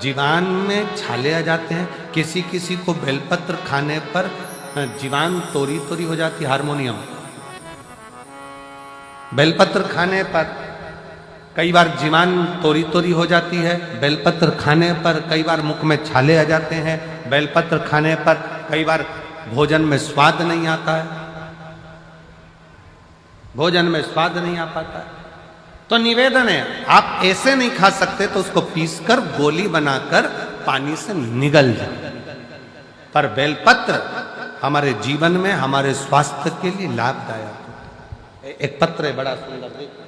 Speaker 1: जीवान में छाले आ जाते हैं, किसी किसी को बेलपत्र खाने पर जीवान तोरी तोरी हो जाती है, हारमोनियम। बेलपत्र खाने पर कई बार जीवान तोरी तोरी हो जाती है, बेलपत्र खाने पर कई बार मुख में छाले आ जाते हैं, बेलपत्र खाने पर कई बार भोजन में स्वाद नहीं आता है, भोजन में स्वाद नहीं आ पाता है। तो निवेदन है, आप ऐसे नहीं खा सकते तो उसको पीसकर गोली बनाकर पानी से निगल जाए। पर बेलपत्र हमारे जीवन में, हमारे स्वास्थ्य के लिए लाभदायक होता है। एक पत्र है बड़ा सुंदर, देखो,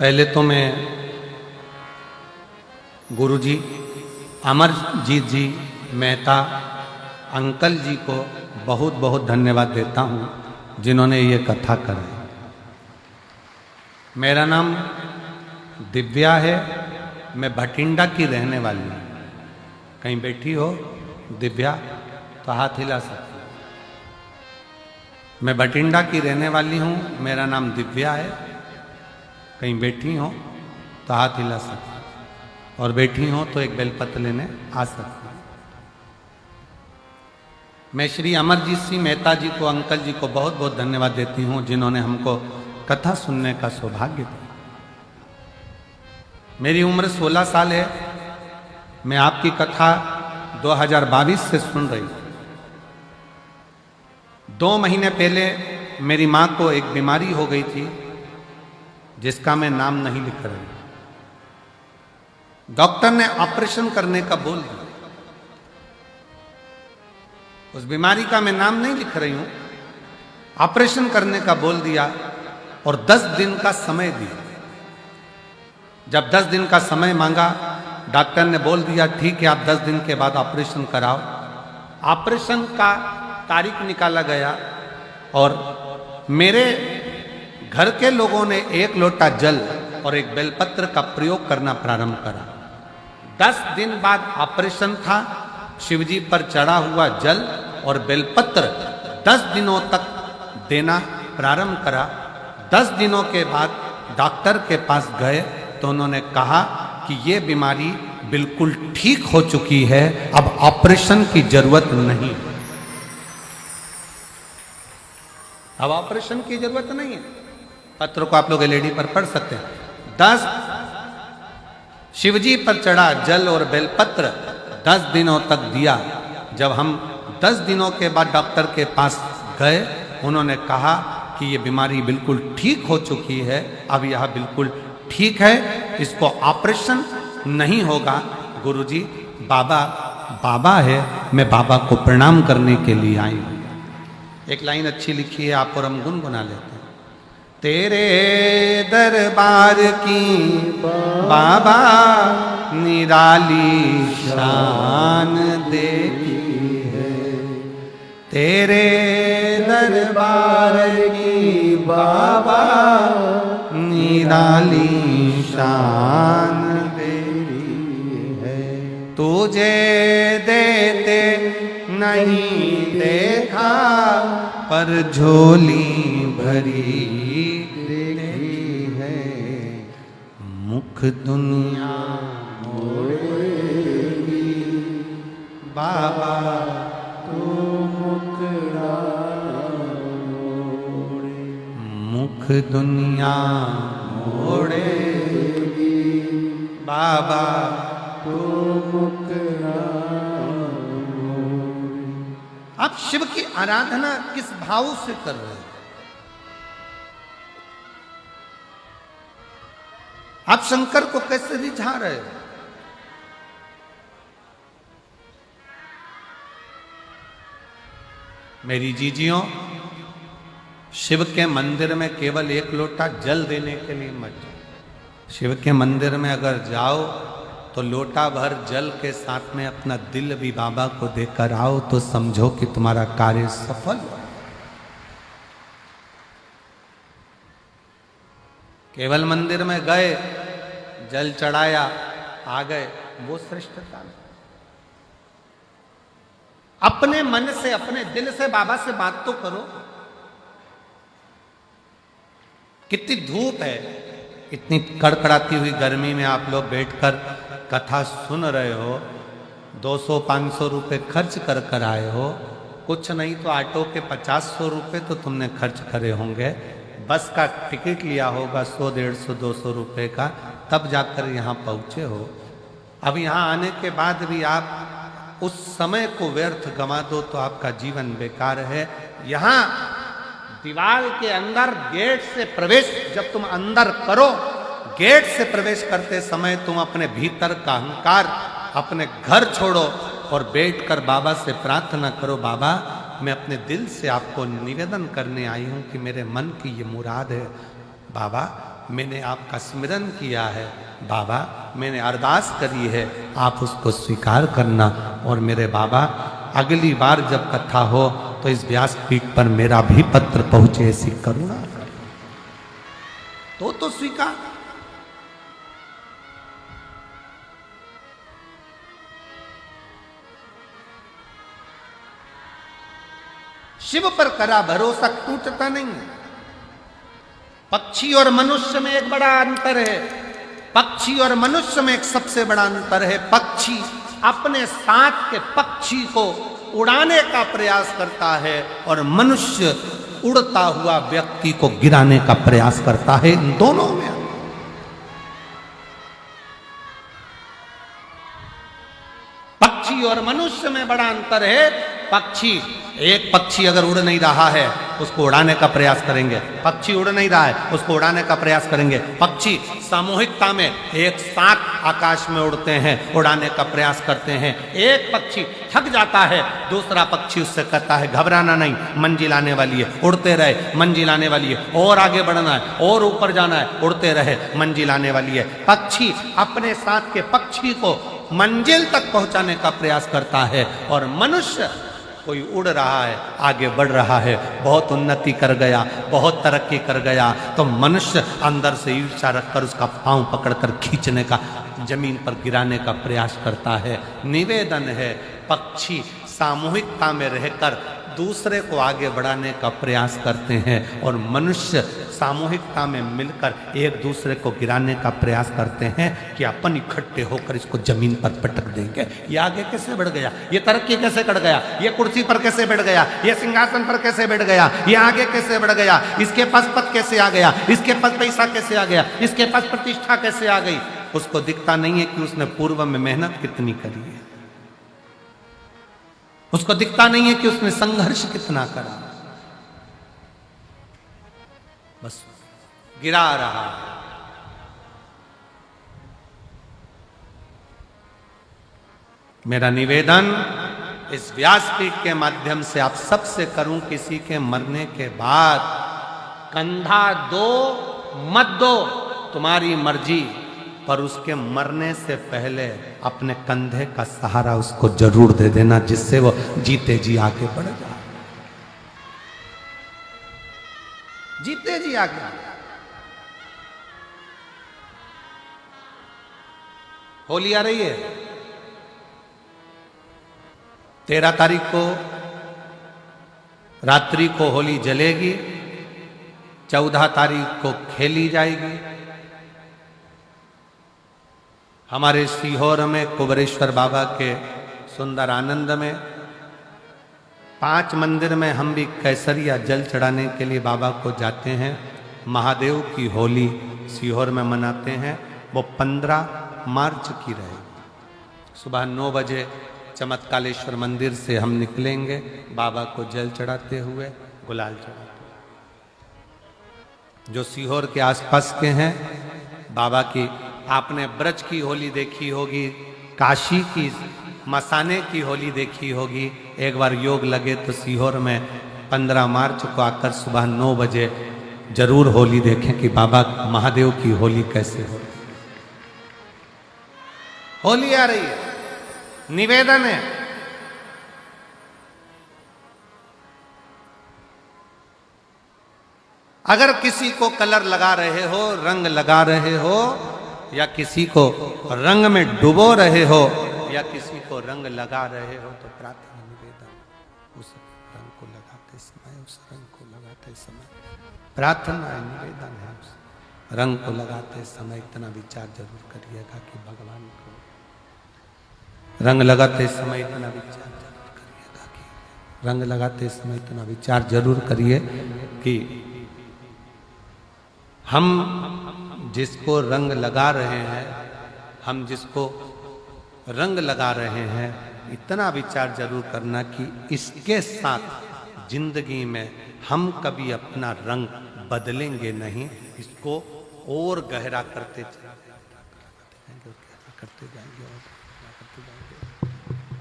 Speaker 1: पहले तो मैं गुरुजी अमरजीत जी मेहता अंकल जी को बहुत बहुत धन्यवाद देता हूँ, जिन्होंने ये कथा कराई। मेरा नाम दिव्या है, मैं भटिंडा की रहने वाली हूँ। कहीं बैठी हो दिव्या तो हाथ हिला सकती हो। मैं भटिंडा की रहने वाली हूँ, मेरा नाम दिव्या है। कहीं बैठी हो तो हाथ हिला सकती हो, और बैठी हो तो एक बेलपत्र लेने आ सकती हो। मैं श्री अमरजीत सिंह मेहता जी को, अंकल जी को बहुत बहुत धन्यवाद देती हूँ, जिन्होंने हमको कथा सुनने का सौभाग्य दिया। मेरी उम्र 16 साल है। मैं आपकी कथा 2022 से सुन रही हूँ। 2 महीने पहले मेरी माँ को एक बीमारी हो गई थी, जिसका मैं नाम नहीं लिख रही। डॉक्टर ने ऑपरेशन करने का बोल दिया। उस बीमारी का मैं नाम नहीं लिख रही हूं, ऑपरेशन करने का बोल दिया और 10 दिन का समय दिया। जब 10 दिन का समय मांगा, डॉक्टर ने बोल दिया ठीक है, आप 10 दिन के बाद ऑपरेशन कराओ। ऑपरेशन का तारीख निकाला गया और मेरे घर के लोगों ने 1 लोटा जल और एक बेलपत्र का प्रयोग करना प्रारंभ करा। 10 दिन बाद ऑपरेशन था। शिवजी पर चढ़ा हुआ जल और बेलपत्र 10 दिनों तक देना प्रारंभ करा। 10 दिनों के बाद डॉक्टर के पास गए तो उन्होंने कहा कि ये बीमारी बिल्कुल ठीक हो चुकी है, अब ऑपरेशन की जरूरत नहीं। अब ऑपरेशन की जरूरत नहीं है। पत्र को आप लोग एलईडी पर पढ़ सकते हैं। 10 शिवजी पर चढ़ा जल और बेलपत्र 10 दिनों तक दिया। जब हम 10 दिनों के बाद डॉक्टर के पास गए, उन्होंने कहा कि ये बीमारी बिल्कुल ठीक हो चुकी है, अब यह बिल्कुल ठीक है, इसको ऑपरेशन नहीं होगा। गुरुजी बाबा है, मैं बाबा को प्रणाम करने के लिए आई हूँ। एक लाइन अच्छी लिखी है, आप और हम गुनगुना लेते हैं। तेरे दरबार की बाबा निराली शान देखी है, तेरे दरबार की बाबा निराली शान देखी है। तुझे देते नहीं देखा, पर झोली भरी देखी है। मुख दुनिया मोड़ेगी बाबा, तू मुखड़ा मोड़े। मुख दुनिया मोड़ेगी बाबा, तू मुखड़ा। आप शिव की आराधना किस भाव से कर रहे हैं? आप शंकर को कैसे रिझा रहे हो? मेरी जीजियों, शिव के मंदिर में केवल 1 लोटा जल देने के लिए मत जाओ। शिव के मंदिर में अगर जाओ तो लोटा भर जल के साथ में अपना दिल भी बाबा को देकर आओ, तो समझो कि तुम्हारा कार्य सफल हुआ। केवल मंदिर में गए, जल चढ़ाया, आ गए, वो श्रेष्ठता नहीं। अपने मन से, अपने दिल से बाबा से बात तो करो। कितनी धूप है, इतनी कड़कड़ाती हुई गर्मी में आप लोग बैठकर कथा सुन रहे हो, 200-500 रुपए खर्च कर कर आए हो। कुछ नहीं तो ऑटो के 50-100 रुपए तो तुमने खर्च करे होंगे। बस का टिकट लिया होगा 100, 150, 200 रुपए का, तब जाकर यहाँ पहुँचे हो। अब यहाँ आने के बाद भी आप उस समय को व्यर्थ गंवा दो तो आपका जीवन बेकार है। यहाँ दीवार के अंदर गेट से प्रवेश जब तुम अंदर करो, गेट से प्रवेश करते समय तुम अपने भीतर का अहंकार, अपने घर छोड़ो और बैठकर बाबा से प्रार्थना करो, बाबा मैं अपने दिल से आपको निवेदन करने आई हूँ कि मेरे मन की ये मुराद है। बाबा मैंने आपका स्मरण किया है, बाबा मैंने अरदास करी है, आप उसको स्वीकार करना। और मेरे बाबा अगली बार जब कथा हो तो इस व्यासपीठ पर मेरा भी पत्र पहुंचे, ऐसी करुणा कर। तो स्वीकार। शिव पर करा भरोसा टूटता नहीं है। पक्षी और मनुष्य में एक बड़ा अंतर है। पक्षी और मनुष्य में एक सबसे बड़ा अंतर है। पक्षी अपने साथ के पक्षी को उड़ाने का प्रयास करता है और मनुष्य उड़ता हुआ व्यक्ति को गिराने का प्रयास करता है। इन दोनों में पक्षी और मनुष्य में बड़ा अंतर है। पक्षी, एक पक्षी अगर उड़ नहीं रहा है उसको उड़ाने का प्रयास करेंगे। पक्षी उड़ नहीं रहा है उसको उड़ाने का प्रयास करेंगे। पक्षी सामूहिकता में एक साथ आकाश में उड़ते हैं, उड़ाने का प्रयास करते हैं। एक पक्षी थक जाता है, दूसरा पक्षी उससे कहता है घबराना नहीं, मंजिल आने वाली है, उड़ते रहे, मंजिल आने वाली है, और आगे बढ़ना है, और ऊपर जाना है, उड़ते रहे, मंजिल आने वाली है। पक्षी अपने साथ के पक्षी को मंजिल तक पहुंचाने का प्रयास करता है। और मनुष्य कोई उड़ रहा है, आगे बढ़ रहा है, बहुत उन्नति कर गया, बहुत तरक्की कर गया, तो मनुष्य अंदर से ईर्ष्या रखकर उसका पांव पकड़कर खींचने का, जमीन पर गिराने का प्रयास करता है। निवेदन है, पक्षी सामूहिकता में रहकर दूसरे को आगे बढ़ाने का प्रयास करते हैं और मनुष्य सामूहिकता में मिलकर एक दूसरे को गिराने का प्रयास करते हैं कि अपन इकट्ठे होकर इसको जमीन पर पटक देंगे। ये आगे कैसे बढ़ गया, ये तरक्की कैसे कर गया, ये कुर्सी पर कैसे बैठ गया, ये सिंहासन पर कैसे बैठ गया, ये आगे कैसे बढ़ गया, इसके पास पद कैसे आ गया, इसके पास पैसा कैसे आ गया, इसके पास प्रतिष्ठा कैसे आ गई। उसको दिखता नहीं है कि उसने पूर्व में मेहनत कितनी करी है। उसको दिखता नहीं है कि उसने संघर्ष कितना करा, बस गिरा रहा है। मेरा निवेदन इस व्यासपीठ के माध्यम से आप सबसे करूं, किसी के मरने के बाद कंधा दो मत दो, तुम्हारी मर्जी, पर उसके मरने से पहले अपने कंधे का सहारा उसको जरूर दे देना, जिससे वो जीते जी आगे बढ़ जाए, जीते जी आगे। होली आ रही है, 13 तारीख को रात्रि को होली जलेगी, 14 तारीख को खेली जाएगी। हमारे सीहोर में कुबरेश्वर बाबा के सुंदर आनंद में 5 मंदिर में हम भी कैसरिया जल चढ़ाने के लिए बाबा को जाते हैं। महादेव की होली सीहोर में मनाते हैं, वो 15 मार्च की रहेगी। सुबह 9 बजे चमत्कालेश्वर मंदिर से हम निकलेंगे, बाबा को जल चढ़ाते हुए, गुलाल चढ़ाते हुए। जो सीहोर के आसपास के हैं, बाबा की, आपने ब्रज की होली देखी होगी, काशी की मसाने की होली देखी होगी। एक बार योग लगे तो सीहोर में 15 मार्च को आकर सुबह 9 बजे जरूर होली देखें कि बाबा महादेव की होली कैसे हो। होली आ रही है, निवेदन है, अगर किसी को कलर लगा रहे हो, रंग लगा रहे हो, या किसी को रंग में डुबो रहे हो, या किसी को रंग लगा रहे हो, तो प्रार्थना निवेदन, उस रंग को लगाते समय, उस रंग को लगाते समय प्रार्थना निवेदन है, उस रंग को लगाते समय इतना विचार जरूर करिएगा कि भगवान को, रंग लगाते समय इतना विचार जरूर करिएगा कि, रंग लगाते समय इतना विचार जरूर करिए कि हम जिसको रंग लगा रहे हैं, हम जिसको रंग लगा रहे हैं, इतना विचार जरूर करना कि इसके साथ जिंदगी में हम कभी अपना रंग बदलेंगे नहीं, इसको और गहरा करते जाएंगे, करते जाएंगे,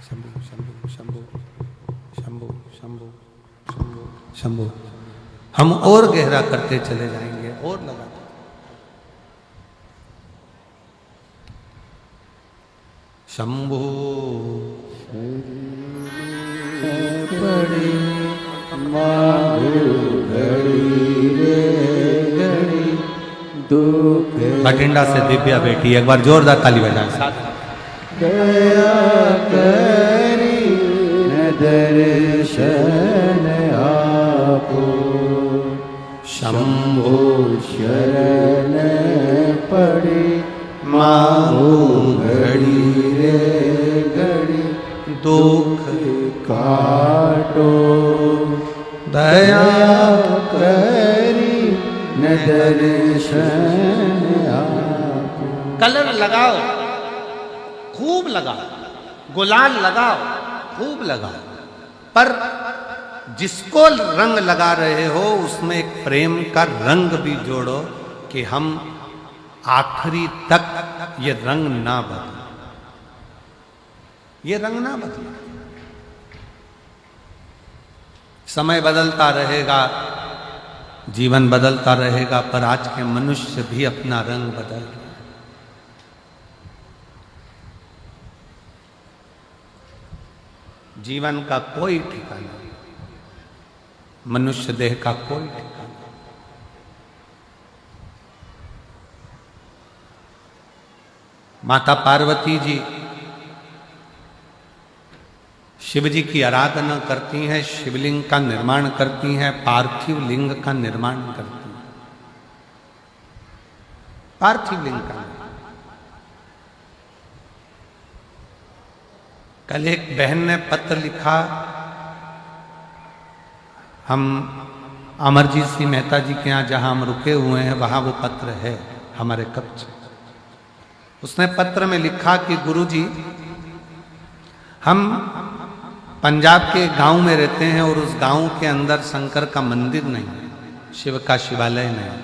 Speaker 1: शंभु शंभु शंभु शंभु शंभु शंभु शंभु, हम और गहरा करते चले जाएंगे, और लगाते। शंभु
Speaker 2: पड़ी मांगू घड़ी रे घड़ी दुख।
Speaker 1: बठिंडा से दिव्या बेटी, एक बार जोरदार ताली बजाएं साथ।
Speaker 2: दया करी न दर्शन आपो शंभो शरण पड़ी मांगू घड़ी रे घड़ी
Speaker 1: दुख
Speaker 2: काटो।
Speaker 1: दया
Speaker 2: करी न दर्शन आपो।
Speaker 1: कलर लगाओ, खूब लगाओ, गुलाल लगाओ, खूब लगाओ, पर जिसको रंग लगा रहे हो उसमें एक प्रेम का रंग भी जोड़ो कि हम आखिरी तक ये रंग ना बदले, ये रंग ना बदले। समय बदलता रहेगा, जीवन बदलता रहेगा, पर आज के मनुष्य भी अपना रंग बदल रहे। जीवन का कोई ठिकाना नहीं, मनुष्य देह का कोई ठिकाना नहीं। माता पार्वती जी शिव जी की आराधना करती हैं, शिवलिंग का निर्माण करती हैं, पार्थिव लिंग का निर्माण करती हैं। पार्थिव लिंग का कल एक बहन ने पत्र लिखा, हम अमरजीत सिंह मेहता जी के यहाँ जहाँ हम रुके हुए हैं वहाँ वो पत्र है हमारे कक्ष। उसने पत्र में लिखा कि गुरुजी, हम पंजाब के गांव में रहते हैं और उस गांव के अंदर शंकर का मंदिर नहीं है, शिव का शिवालय नहीं है।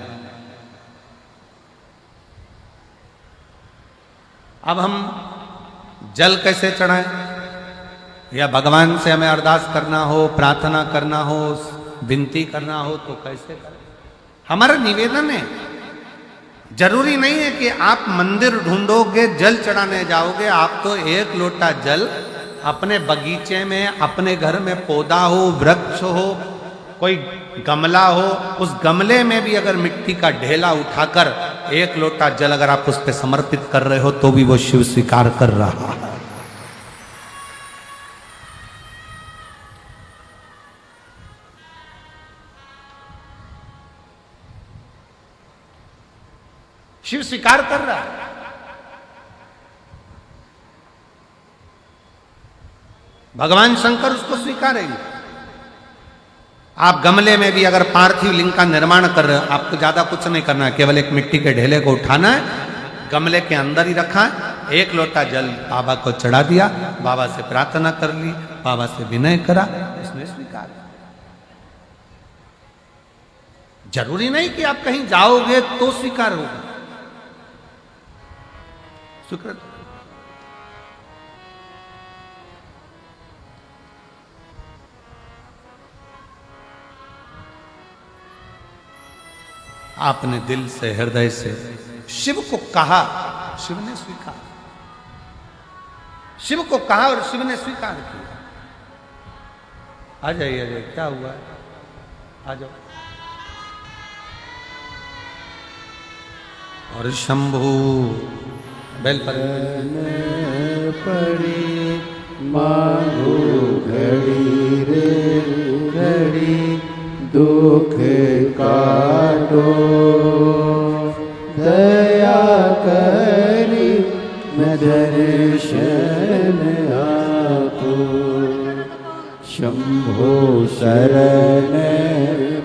Speaker 1: अब हम जल कैसे चढ़ाएं, या भगवान से हमें अरदास करना हो, प्रार्थना करना हो, विनती करना हो तो कैसे करें? हमारा निवेदन है, जरूरी नहीं है कि आप मंदिर ढूंढोगे, जल चढ़ाने जाओगे। आप तो एक लोटा जल अपने बगीचे में, अपने घर में पौधा हो, वृक्ष हो, कोई गमला हो, उस गमले में भी अगर मिट्टी का ढेला उठाकर एक लोटा जल अगर आप उस पर समर्पित कर रहे हो तो भी वो शिव स्वीकार कर रहा है। शिव स्वीकार कर रहा है। भगवान शंकर उसको स्वीकारेंगे। आप गमले में भी अगर पार्थिव लिंग का निर्माण कर रहे हो, आपको ज्यादा कुछ नहीं करना है, केवल एक मिट्टी के ढेले को उठाना है, गमले के अंदर ही रखा है, एक लोटा जल बाबा को चढ़ा दिया, बाबा से प्रार्थना कर ली, बाबा से विनय करा, उसने स्वीकार। जरूरी नहीं कि आप कहीं जाओगे तो स्वीकार होगा। स्वीकृत आपने दिल से, हृदय से शिव को कहा, शिव ने स्वीकार। शिव को कहा और शिव ने स्वीकार किया। आ जाइए, आ जाइए, क्या हुआ है? आ जाओ। और शंभु बेल पर
Speaker 2: पड़ी मांगो घड़ी रे घड़ी दुख काटो। दया करी न दर्शन आपो शंभो शरण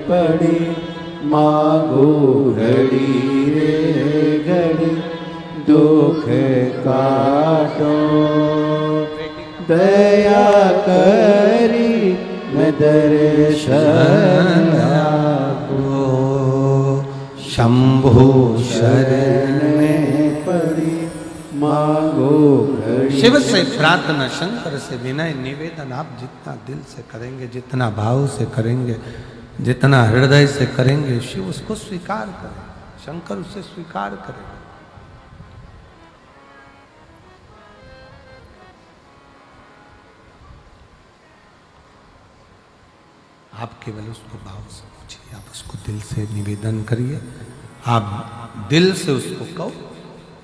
Speaker 2: पड़ी मांगो घड़ी रे घड़ी दुख काटो। दया करी मैं दर्शन आपो
Speaker 1: शंभु शरण
Speaker 2: में पड़ी मांगो घड़ी।
Speaker 1: शिव से प्रार्थना, शंकर से विनय निवेदन आप जितना दिल से करेंगे, जितना भाव से करेंगे, जितना हृदय से करेंगे, शिव उसको स्वीकार करे, शंकर उसे स्वीकार करे। आप केवल उसको भाव से पूछिए, आप उसको दिल से निवेदन करिए, आप दिल से उसको कहो।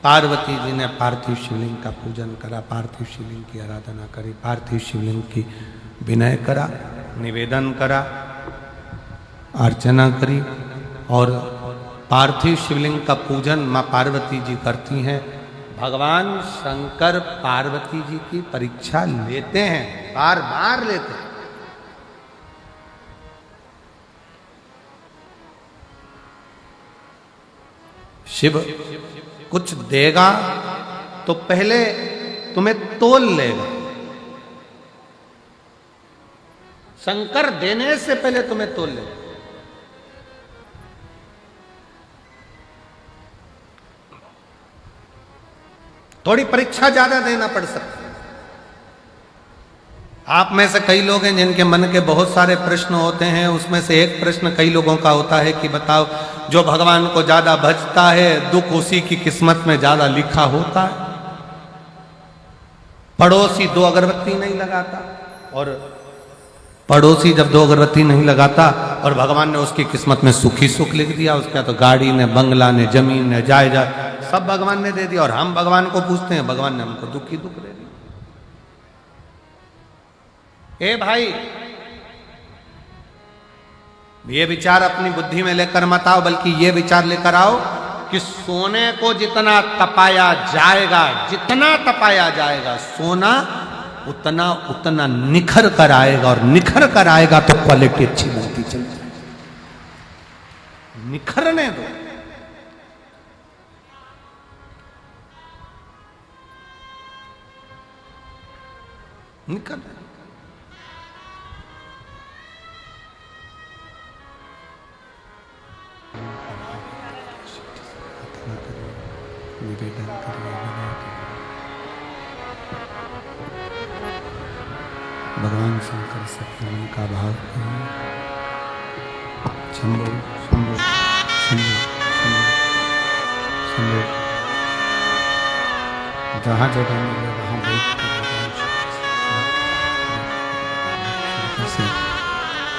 Speaker 1: पार्वती जी ने पार्थिव शिवलिंग का पूजन करा, पार्थिव शिवलिंग की आराधना करी, पार्थिव शिवलिंग की विनय करा, निवेदन करा, अर्चना करी। और पार्थिव शिवलिंग का पूजन माँ पार्वती जी करती हैं। भगवान शंकर पार्वती जी की परीक्षा लेते हैं, बार बार लेते हैं। शिव कुछ देगा तो पहले तुम्हें तोल लेगा। शंकर देने से पहले तुम्हें तोल लेगा। थोड़ी परीक्षा ज्यादा देना पड़ सकता है। आप में से कई लोग हैं जिनके मन के बहुत सारे प्रश्न होते हैं, उसमें से एक प्रश्न कई लोगों का होता है कि बताओ, जो भगवान को ज्यादा भजता है दुख उसी की किस्मत में ज्यादा लिखा होता है। पड़ोसी 2 अगरबत्ती नहीं लगाता, और पड़ोसी जब 2 अगरबत्ती नहीं लगाता और भगवान ने उसकी किस्मत में सुखी सुख लिख दिया, उसका तो गाड़ी ने, बंगला ने, जमीन ने, जायदाद सब भगवान ने दे दिया, और हम भगवान को पूछते हैं, भगवान ने हमको दुख ही दुख दे दिया। ए भाई, ये विचार अपनी बुद्धि में लेकर मत आओ, बल्कि ये विचार लेकर आओ कि सोने को जितना तपाया जाएगा, जितना तपाया जाएगा, सोना उतना उतना निखर कर आएगा, और निखर कर आएगा तो क्वालिटी अच्छी बनती चली जाएगी। निखरने दो। निखर निवेदन करिए, भगवान शंकर से मन का भाव करिए। शंभो शंभो शंभो शंभो। जहाँ जगह मिले वहाँ बैठ कर से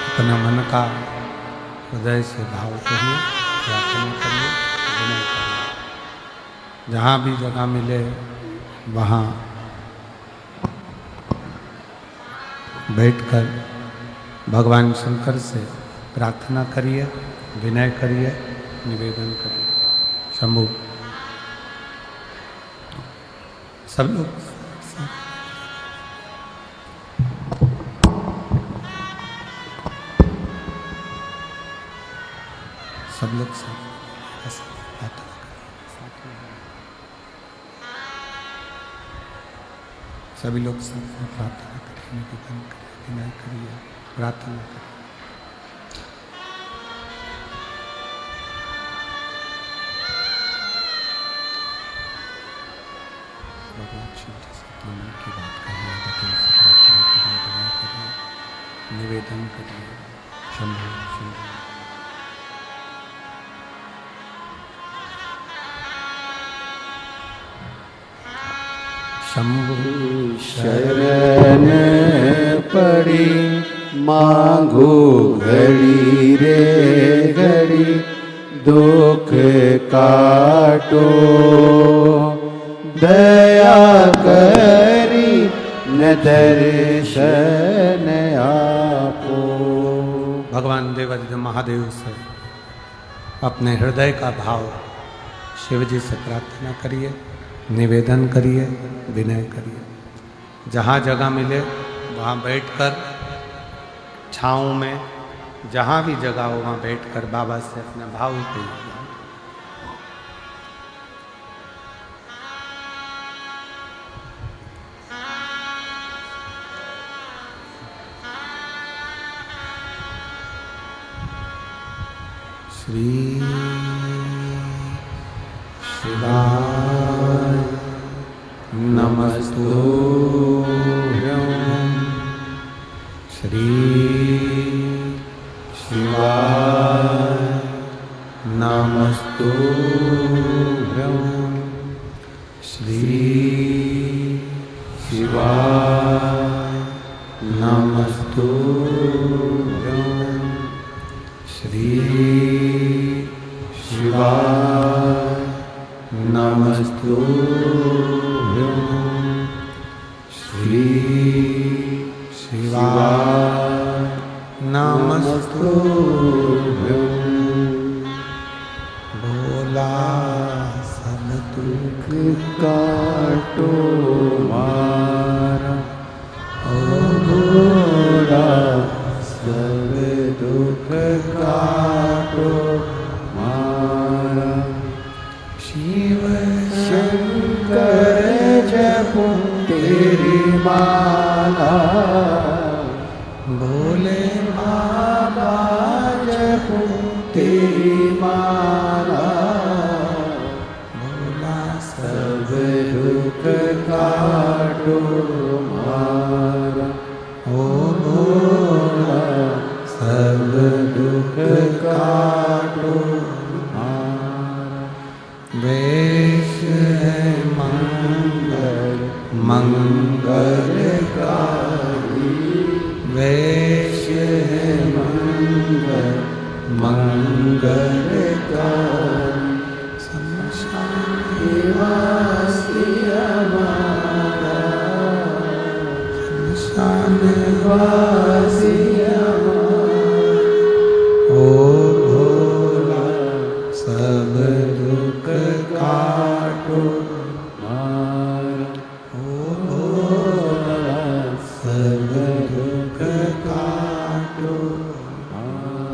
Speaker 1: अपना मन का हृदय से भाव करिए, प्रार्थना करिए, विनय करिए। जहाँ भी जगह मिले वहाँ बैठकर भगवान शंकर से प्रार्थना करिए, विनय करिए, निवेदन करिए। शंभु। सब लोग ऐसे प्रार्थना करिए। सभी लोग साथ में प्रार्थना करिए, निवेदन करिए, विनय करिए, प्रार्थना करिए। भगवान शिव जी से अपने मन की बात करिए, दिल से प्रार्थना करिए, विनय करिए, निवेदन करिए। शंभो शंभो। शंभु
Speaker 2: शरण पड़ी मांगो घड़ी रे घड़ी, दुख काटो दया करी न दर्शन आपो।
Speaker 1: भगवान देवादिदेव महादेव से अपने हृदय का भाव शिव जी से प्रार्थना करिए, निवेदन करिए, विनय करिए। जहाँ जगह मिले वहाँ बैठकर, छाँव में, जहाँ भी जगह हो वहाँ बैठकर बाबा से अपना भाव करिए। श्री शिवाय नमस्तुभ्यं। श्री शिवाय नमस्तुभ्यं। श्री शिवाय नमस्तुभ्यं। श्री शिवाय नमस्तुभ्यं। श्री शिवाय नमस्तुभ्यं। भोला सब दुख
Speaker 2: काटो मारा, ओ भोला सब दुख काटो मारा। शिव शंकर जपो तेरी माला, भोले बाबा जपो तेरी माला। भोला सब दुख काटो मारा, ओ भोला सब दुख काटो मारा। वेश है मंगल मंगलकारी, वेश है मंगल मंगलकारी। शमशान निवासी हमारा, शमशान निवासी हमारा। ओ भोला सब दुख काटो मारा, ओ भोला सब दुख काटो मारा।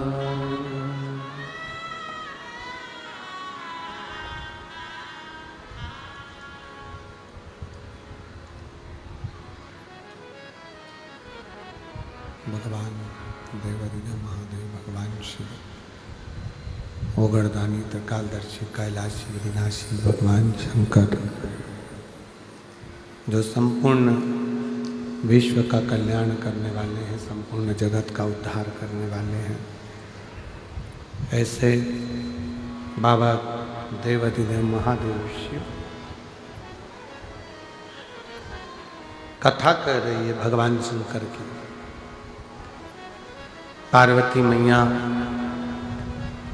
Speaker 2: भगवान देवादिदेव महादेव, भगवान शिव, ओगरदानी त्रिकालदर्शी कैलाशी विनाशी भगवान शंकर, जो संपूर्ण विश्व का कल्याण करने वाले हैं, संपूर्ण जगत का उद्धार करने वाले हैं, ऐसे बाबा देवादिदेव महादेव शिव कथा कर रही है भगवान शंकर की। पार्वती मैया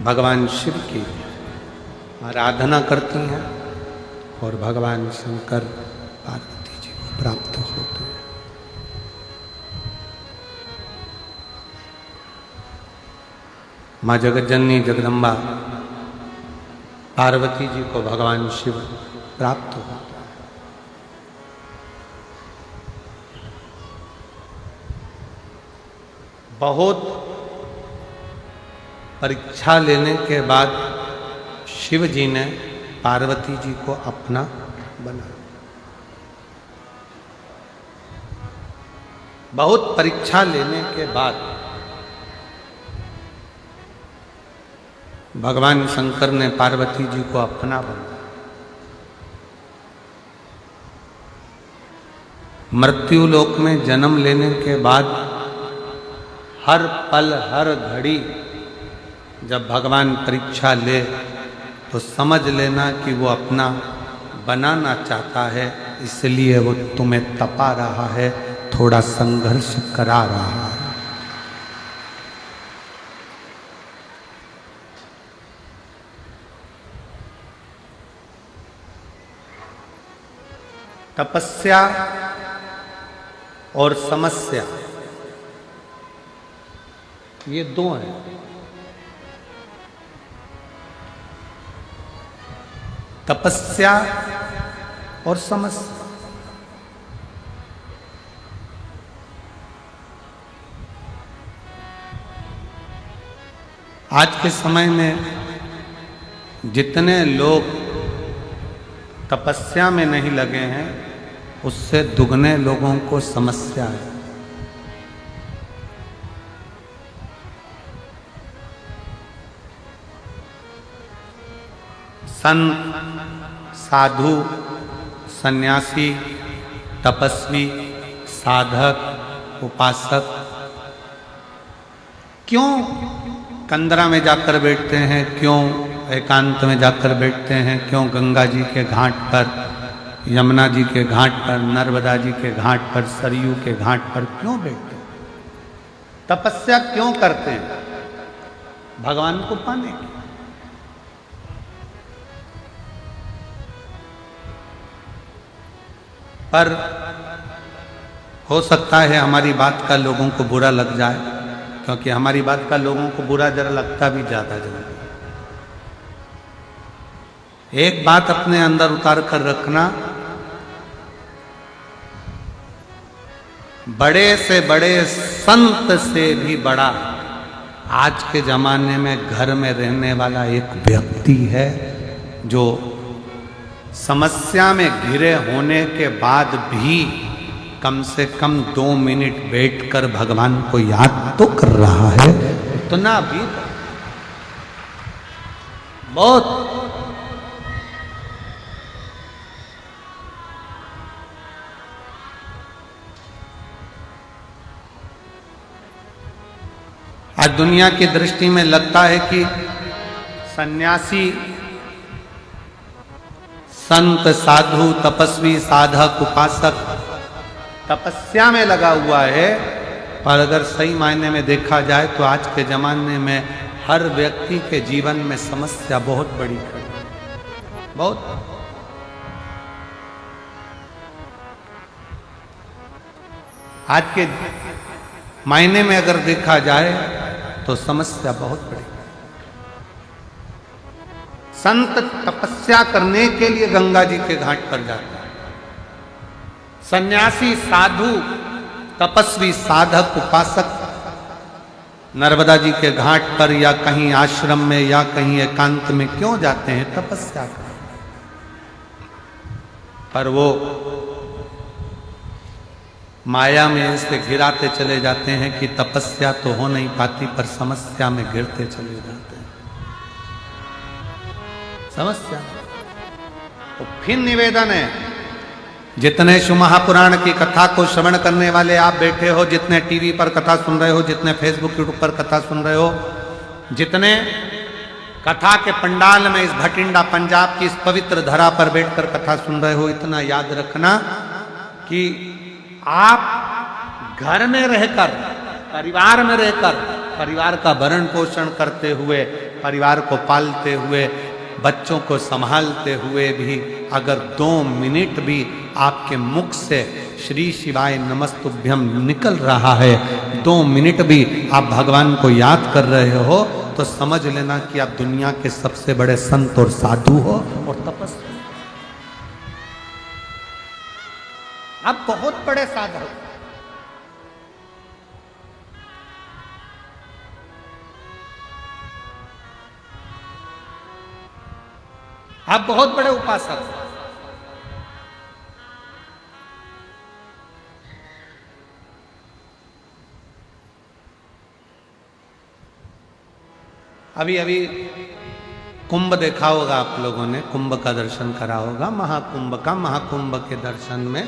Speaker 2: भगवान शिव की आराधना करती हैं और भगवान शंकर पार्वती जी को प्राप्त होते हैं। माँ जगज्जननी जगदम्बा पार्वती जी को भगवान शिव प्राप्त होते हैं। बहुत परीक्षा लेने के बाद शिव जी ने पार्वती जी को अपना बनाया। बहुत परीक्षा लेने के बाद भगवान शंकर ने पार्वती जी को अपना बनाया। मृत्यु लोक में जन्म लेने के बाद हर पल हर घड़ी जब भगवान परीक्षा ले तो समझ लेना कि वो अपना बनाना चाहता है, इसलिए वो तुम्हें तपा रहा है, थोड़ा संघर्ष करा रहा है। तपस्या और समस्या ये दो हैं। तपस्या और समस्या। आज के समय में जितने लोग तपस्या में नहीं लगे हैं, उससे दुगने लोगों को समस्या है। संत, साधु, सन्यासी, तपस्वी, साधक, उपासक क्यों कंदरा में जाकर बैठते हैं, क्यों एकांत में जाकर बैठते हैं, क्यों गंगा जी के घाट पर, यमुना जी के घाट पर, नर्मदा जी के घाट पर, सरयू के घाट पर क्यों बैठते हैं? तपस्या क्यों करते हैं?
Speaker 1: भगवान को पाने की। पर हो सकता है हमारी बात का लोगों को बुरा लग जाए, क्योंकि हमारी बात का लोगों को बुरा जरा लगता भी ज्यादा जल्दी। एक बात अपने अंदर उतार कर रखना, बड़े से बड़े संत से भी बड़ा आज के जमाने में घर में रहने वाला एक व्यक्ति है, जो समस्या में घिरे होने के बाद भी कम से कम 2 मिनट बैठकर भगवान को याद तो कर रहा है। उतना भी बहुत। आज दुनिया की दृष्टि में लगता है कि सन्यासी, संत, साधु, तपस्वी, साधक, उपासक तपस्या में लगा हुआ है, पर अगर सही मायने में देखा जाए तो आज के जमाने में हर व्यक्ति के जीवन में समस्या बहुत बड़ी है, बहुत। आज के मायने में अगर देखा जाए तो समस्या बहुत बड़ी। संत तपस्या करने के लिए गंगा जी के घाट पर जाता है, सन्यासी, साधु, तपस्वी, साधक, उपासक नर्मदा जी के घाट पर या कहीं आश्रम में या कहीं एकांत में क्यों जाते हैं? तपस्या करने। पर वो माया में ऐसे घिराते चले जाते हैं कि तपस्या तो हो नहीं पाती, पर समस्या में गिरते चले जाते हैं। समस्या। तो फिर निवेदन है, जितने शिव महापुराण की कथा को श्रवण करने वाले आप बैठे हो, जितने टीवी पर कथा सुन रहे हो, जितने फेसबुक यूट्यूब पर कथा सुन रहे हो, जितने कथा के पंडाल में इस भटिंडा पंजाब की इस पवित्र धरा पर बैठकर कथा सुन रहे हो, इतना याद रखना कि आप घर में रहकर, परिवार में रहकर, परिवार का भरण पोषण करते हुए, परिवार को पालते हुए, बच्चों को संभालते हुए भी अगर 2 मिनट भी आपके मुख से श्री शिवाय नमस्तुभ्यम निकल रहा है, 2 मिनट भी आप भगवान को याद कर रहे हो, तो समझ लेना कि आप दुनिया के सबसे बड़े संत और साधु हो और तपस्वी। आप बहुत बड़े साधु। आप बहुत बड़े उपासक। अभी अभी कुंभ देखा होगा आप लोगों ने, कुंभ का दर्शन करा होगा, महाकुंभ का। महाकुंभ के दर्शन में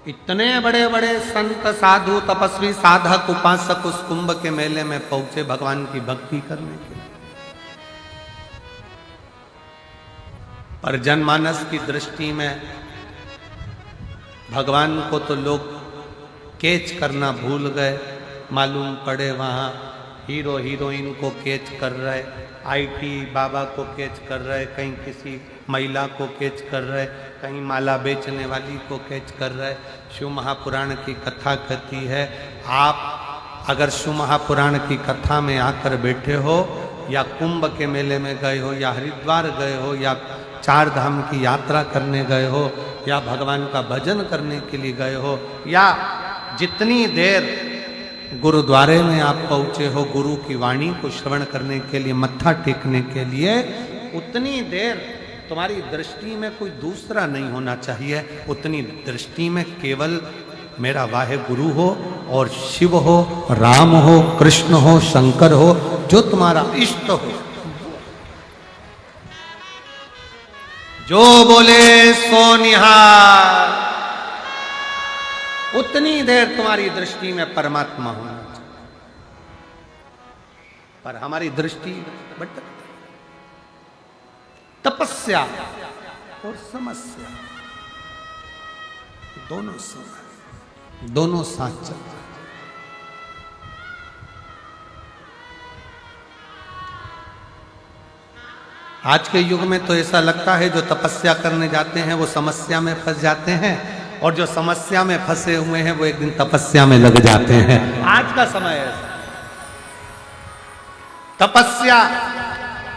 Speaker 1: इतने बड़े बड़े संत, साधु, तपस्वी, साधक, उपासक उस कुंभ के मेले में पहुंचे भगवान की भक्ति करने के लिए। पर जनमानस की दृष्टि में भगवान को तो लोग कैच करना भूल गए। मालूम पड़े वहाँ हीरो हीरोइन को कैच कर रहे, आईटी बाबा को कैच कर रहे, कहीं किसी महिला को कैच कर रहे, कहीं माला बेचने वाली को कैच कर रहे। शिव महापुराण की कथा कहती है, आप अगर शिव महापुराण की कथा में आकर बैठे हो, या कुंभ के मेले में गए हो, या हरिद्वार गए हो, या 4 धाम की यात्रा करने गए हो, या भगवान का भजन करने के लिए गए हो, या जितनी देर गुरुद्वारे में आप पहुंचे हो गुरु की वाणी को श्रवण करने के लिए, मत्था टेकने के लिए, उतनी देर तुम्हारी दृष्टि में कोई दूसरा नहीं होना चाहिए। उतनी दृष्टि में केवल मेरा वाहे गुरु हो, और शिव हो, राम हो, कृष्ण हो, शंकर हो, जो तुम्हारा इष्ट हो, जो बोले सो निहार, उतनी देर तुम्हारी दृष्टि में परमात्मा होना चाहिए। पर हमारी दृष्टि भटकती। तपस्या और समस्या दोनों समय, दोनों साथ चलते। आज के युग में तो ऐसा लगता है जो तपस्या करने जाते हैं वो समस्या में फंस जाते हैं, और जो समस्या में फंसे हुए हैं वो एक दिन तपस्या में लग जाते हैं। आज का समय है ऐसा। तपस्या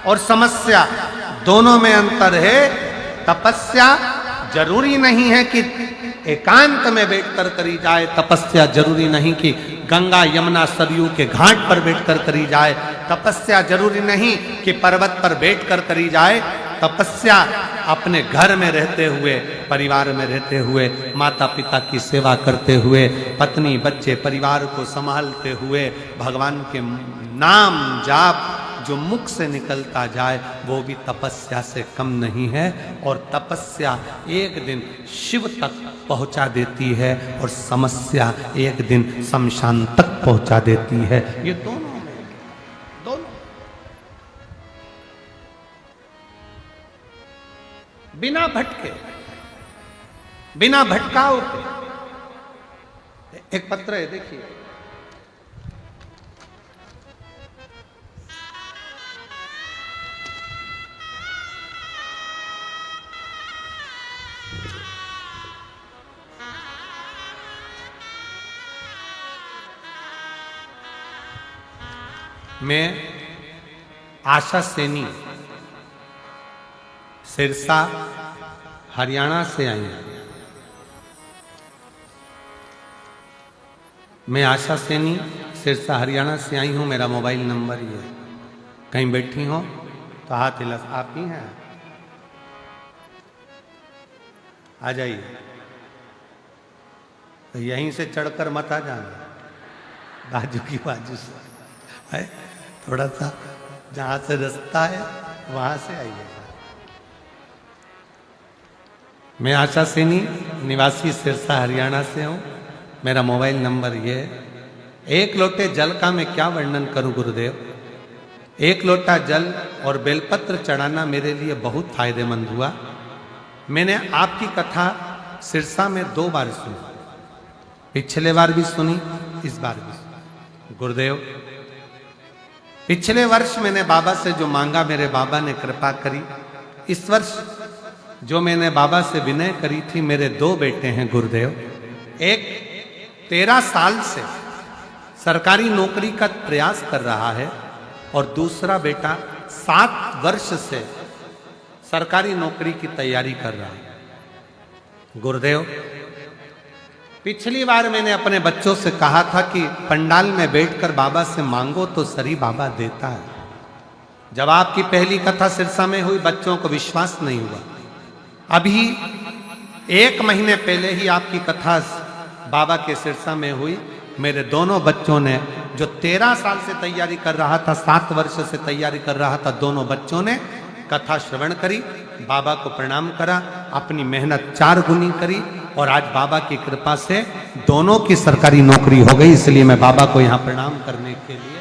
Speaker 1: और समस्या दोनों में अंतर है। तपस्या जरूरी नहीं है कि एकांत में बैठकर करी जाए, तपस्या जरूरी नहीं कि गंगा यमुना सरयू के घाट पर बैठकर करी जाए, तपस्या जरूरी नहीं कि पर्वत पर बैठकर करी जाए। तपस्या अपने घर में रहते हुए, परिवार में रहते हुए, माता पिता की सेवा करते हुए, पत्नी बच्चे परिवार को संभालते हुए, भगवान के नाम जाप जो मुख से निकलता जाए वो भी तपस्या से कम नहीं है। और तपस्या एक दिन शिव तक पहुंचा देती है और समस्या एक दिन शमशान तक पहुंचा देती है। ये दोनों में, दोनों बिना भटके, बिना भटकाव के। एक पत्र है, देखिए। मैं आशा सैनी सिरसा हरियाणा से आई हूं। मैं आशा सैनी सिरसा हरियाणा से आई हूं। मेरा मोबाइल नंबर ये है। कहीं बैठी हो तो हाथ हिला। आप ही हैं? आ जाइए। तो यहीं से चढ़कर मत आ जाना, बाजू की बाजू से है। थोड़ा सा जहां से रास्ता है वहां से आइए। मैं आशा सैनी निवासी सिरसा हरियाणा से हूं। मेरा मोबाइल नंबर ये है। एक लोटे जल का मैं क्या वर्णन करूं गुरुदेव। एक लोटा जल और बेलपत्र चढ़ाना मेरे लिए बहुत फायदेमंद हुआ। मैंने आपकी कथा सिरसा में 2 बार सुनी, पिछले बार भी सुनी, इस बार भी सुनी। गुरुदेव, पिछले वर्ष मैंने बाबा से जो मांगा मेरे बाबा ने कृपा करी। इस वर्ष जो मैंने बाबा से विनय करी थी, मेरे 2 बेटे हैं गुरुदेव। एक 13 साल से सरकारी नौकरी का प्रयास कर रहा है और दूसरा बेटा 7 वर्ष से सरकारी नौकरी की तैयारी कर रहा है। गुरुदेव, पिछली बार मैंने अपने बच्चों से कहा था कि पंडाल में बैठकर बाबा से मांगो तो सरी बाबा देता है। जब आपकी पहली कथा सिरसा में हुई, बच्चों को विश्वास नहीं हुआ। अभी 1 महीने पहले ही आपकी कथा बाबा के सिरसा में हुई। मेरे दोनों बच्चों ने, जो 13 साल से तैयारी कर रहा था, 7 वर्ष से तैयारी कर रहा था, दोनों बच्चों ने कथा श्रवण करी, बाबा को प्रणाम करा, अपनी मेहनत 4 गुनी करी और आज बाबा की कृपा से दोनों की सरकारी नौकरी हो गई। इसलिए मैं बाबा को यहां प्रणाम करने के लिए।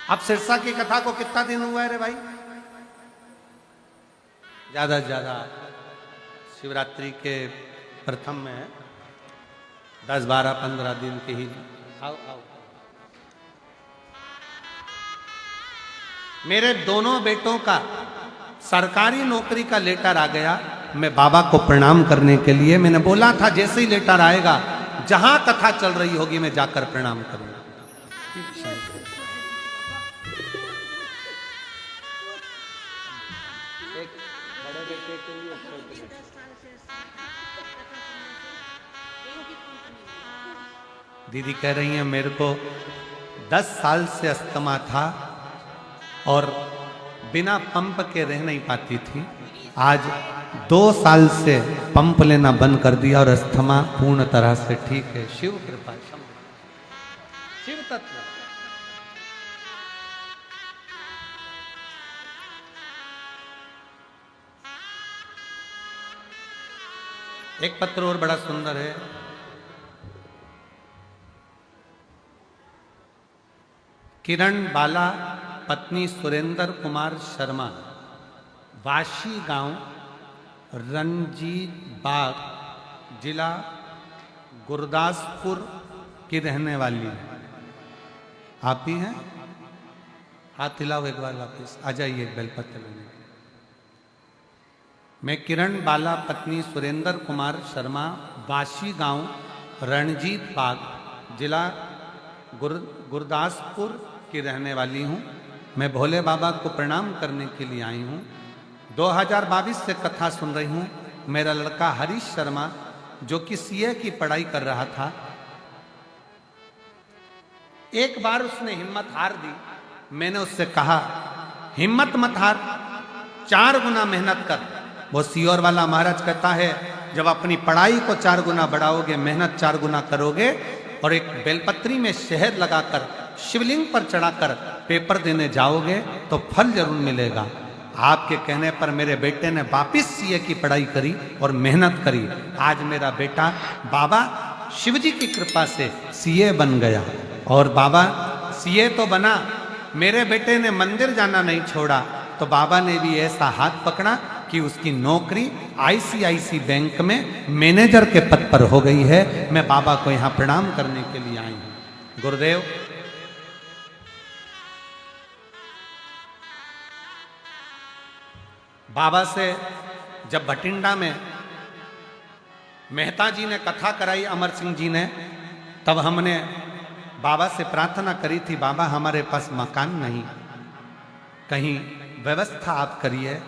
Speaker 1: अब सिरसा की कथा को कितना दिन हुआ है रे भाई? ज्यादा से ज्यादा शिवरात्रि के प्रथम में 10, 12, 15 दिन के ही। आओ आओ। मेरे दोनों बेटों का सरकारी नौकरी का लेटर आ गया। मैं बाबा को प्रणाम करने के लिए, मैंने बोला था जैसे ही लेटर आएगा, जहां कथा चल रही होगी मैं जाकर प्रणाम करूंगा। दीदी कह रही हैं मेरे को 10 साल से अस्थमा था और बिना पंप के रह नहीं पाती थी। आज 2 साल से पंप लेना बंद कर दिया और अस्थमा पूर्ण तरह से ठीक है। शिव कृपा, शिव तत्व। एक पत्र और बड़ा सुंदर है। किरण बाला पत्नी सुरेंद्र कुमार शर्मा, वाशी गांव, रंजीत बाग, जिला गुरदासपुर की रहने वाली है। आप ही हैं? हाथ हिलाओ एक बार वापस, आ जाइए एक बेलपत्र लेने। मैं किरण बाला पत्नी सुरेंद्र कुमार शर्मा, वाशी गांव, रणजीत बाग, जिला गुरदासपुर की रहने वाली हूँ। मैं भोले बाबा को प्रणाम करने के लिए आई हूँ। 2022 से कथा सुन रही हूँ। मेरा लड़का हरीश शर्मा जो कि सीए की पढ़ाई कर रहा था, एक बार उसने हिम्मत हार दी। मैंने उससे कहा हिम्मत मत हार, 4 गुना मेहनत कर। वो सीओर वाला महाराज कहता है जब अपनी पढ़ाई को 4 गुना बढ़ाओगे, मेहनत 4 गुना करोगे और एक बेलपत्री में शहद लगाकर शिवलिंग पर चढ़ाकर पेपर देने जाओगे तो फल जरूर मिलेगा। आपके कहने पर मेरे बेटे ने वापिस सीए की पढ़ाई करी और मेहनत करी। आज मेरा बेटा बाबा शिवजी की कृपा से सीए बन गया। और बाबा सीए तो बना, मेरे बेटे ने मंदिर जाना नहीं छोड़ा, तो बाबा ने भी ऐसा हाथ पकड़ा कि उसकी नौकरी आईसीआईसी बैंक में मैनेजर के पद पर हो गई है। मैं बाबा को यहाँ प्रणाम करने के लिए आई हूँ। गुरुदेव, बाबा से जब भटिंडा में मेहता जी ने कथा कराई, अमर सिंह जी ने, तब हमने बाबा से प्रार्थना करी थी, बाबा हमारे पास मकान नहीं, कहीं व्यवस्था आप करिए।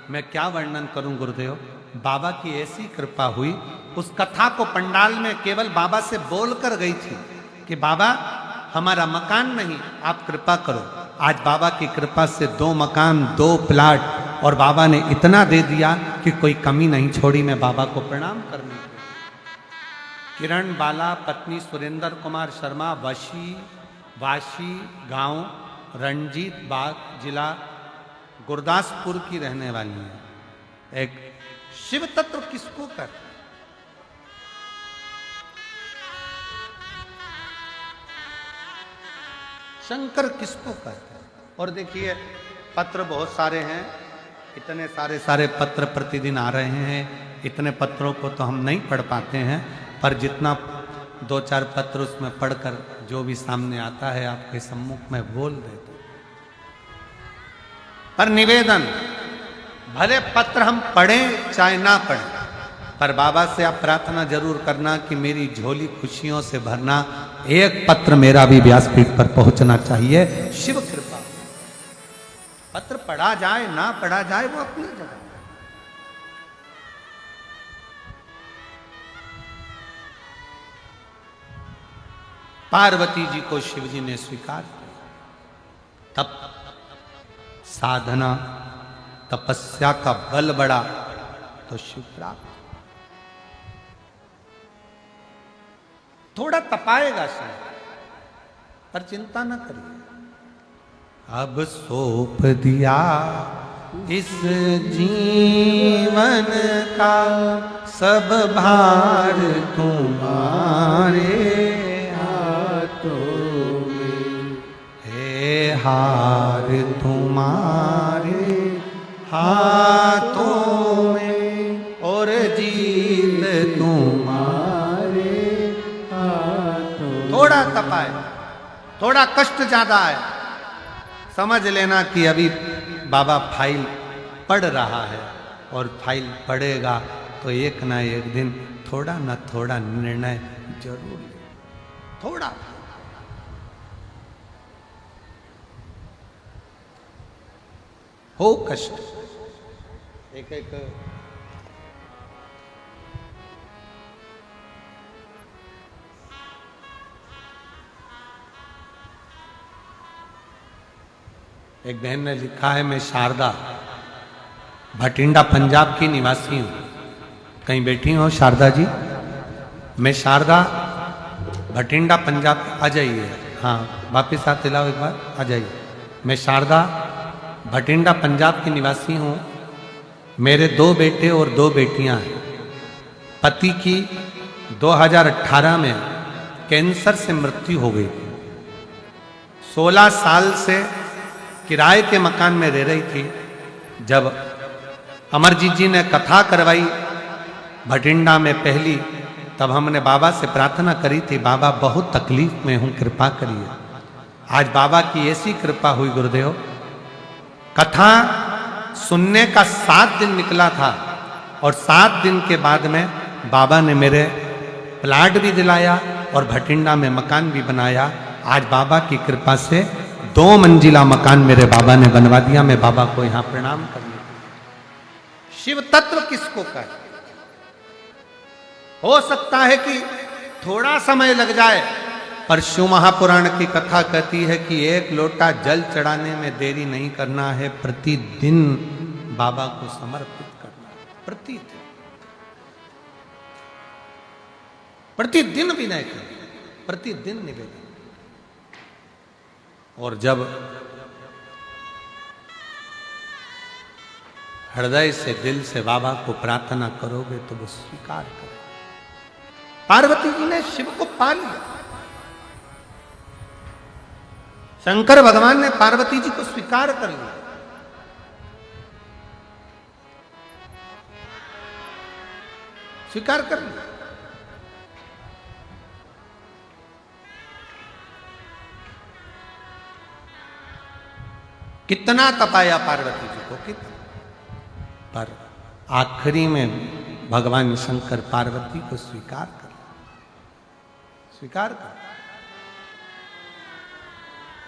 Speaker 1: मैं क्या वर्णन करूं गुरुदेव, बाबा की ऐसी कृपा हुई। उस कथा को पंडाल में केवल बाबा से बोलकर गई थी कि बाबा हमारा मकान नहीं, आप कृपा करो। आज बाबा की कृपा से 2 मकान, 2 प्लाट, और बाबा ने इतना दे दिया कि कोई कमी नहीं छोड़ी। मैं बाबा को प्रणाम करने के। किरण बाला पत्नी सुरेंद्र कुमार शर्मा, वाशी गांव, रणजीत बाग, जिला गुरदासपुर की रहने वाली है। एक शिव तत्व किसको कहते हैं? शंकर किसको कहते हैं? और देखिए पत्र बहुत सारे हैं, इतने सारे पत्र प्रतिदिन आ रहे हैं। इतने पत्रों को तो हम नहीं पढ़ पाते हैं, पर जितना 2-4 पत्र उसमें पढ़कर जो भी सामने आता है आपके सम्मुख में बोल देते। पर निवेदन, भले पत्र हम पढ़ें चाहे ना पढ़ें, पर बाबा से आप प्रार्थना जरूर करना कि मेरी झोली खुशियों से भरना। एक पत्र मेरा भी व्यासपीठ पर पहुंचना चाहिए। शिव कृपा। पत्र पढ़ा जाए ना पढ़ा जाए वो अपनी जगह। पार्वती जी को शिवजी ने स्वीकार किया, तब साधना तपस्या का बल बढ़ा तो शिव प्राप्त। थोड़ा तपाएगा शायद, पर चिंता न करिए। अब सौंप दिया इस जीवन का सब भार तुम्हारे हाथों में, हे हार तुम्हारे हाथों में, और जीत तुम्हारे हाथों। थोड़ा तपाए, थोड़ा कष्ट ज्यादा है, समझ लेना कि अभी बाबा फाइल पढ़ रहा है, और फाइल पढ़ेगा तो एक ना एक दिन थोड़ा ना थोड़ा निर्णय जरूर ले। थोड़ा हो कष्ट। एक बहन ने लिखा है, मैं शारदा भटिंडा पंजाब की निवासी हूँ। कहीं बैठी हो शारदा जी? मैं शारदा भटिंडा पंजाब। आ जाइए, हाँ वापिस हाथ हिलाओ एक बार, आ जाइए। मैं शारदा भटिंडा पंजाब की निवासी हूँ। मेरे 2 बेटे और 2 बेटियाँ हैं। पति की 2018 में कैंसर से मृत्यु हो गई। 16 साल से किराए के मकान में रह रही थी। जब अमरजीत जी ने कथा करवाई भटिंडा में पहली, तब हमने बाबा से प्रार्थना करी थी, बाबा बहुत तकलीफ में हूँ, कृपा करिए। आज बाबा की ऐसी कृपा हुई गुरुदेव, कथा सुनने का 7 दिन निकला था और 7 दिन के बाद में बाबा ने मेरे प्लाट भी दिलाया और भटिंडा में मकान भी बनाया। आज बाबा की कृपा से 2 मंजिला मकान मेरे बाबा ने बनवा दिया। मैं बाबा को यहां प्रणाम करने, शिव तत्व किसको कहे? हो सकता है कि थोड़ा समय लग जाए, पर शिव महापुराण की कथा कहती है कि 1 लोटा जल चढ़ाने में देरी नहीं करना है, प्रतिदिन बाबा को समर्पित करना है। प्रतिदिन विनय करना, प्रतिदिन निवेदन। और जब हृदय से, दिल से बाबा को प्रार्थना करोगे तो वो स्वीकार करो। पार्वती जी ने शिव को पा लिया, शंकर भगवान ने पार्वती जी को स्वीकार कर लिया। स्वीकार कर लिया। कितना तपाया पार्वती जी को, कितना, पर आखिरी में भगवान शंकर पार्वती को स्वीकार कर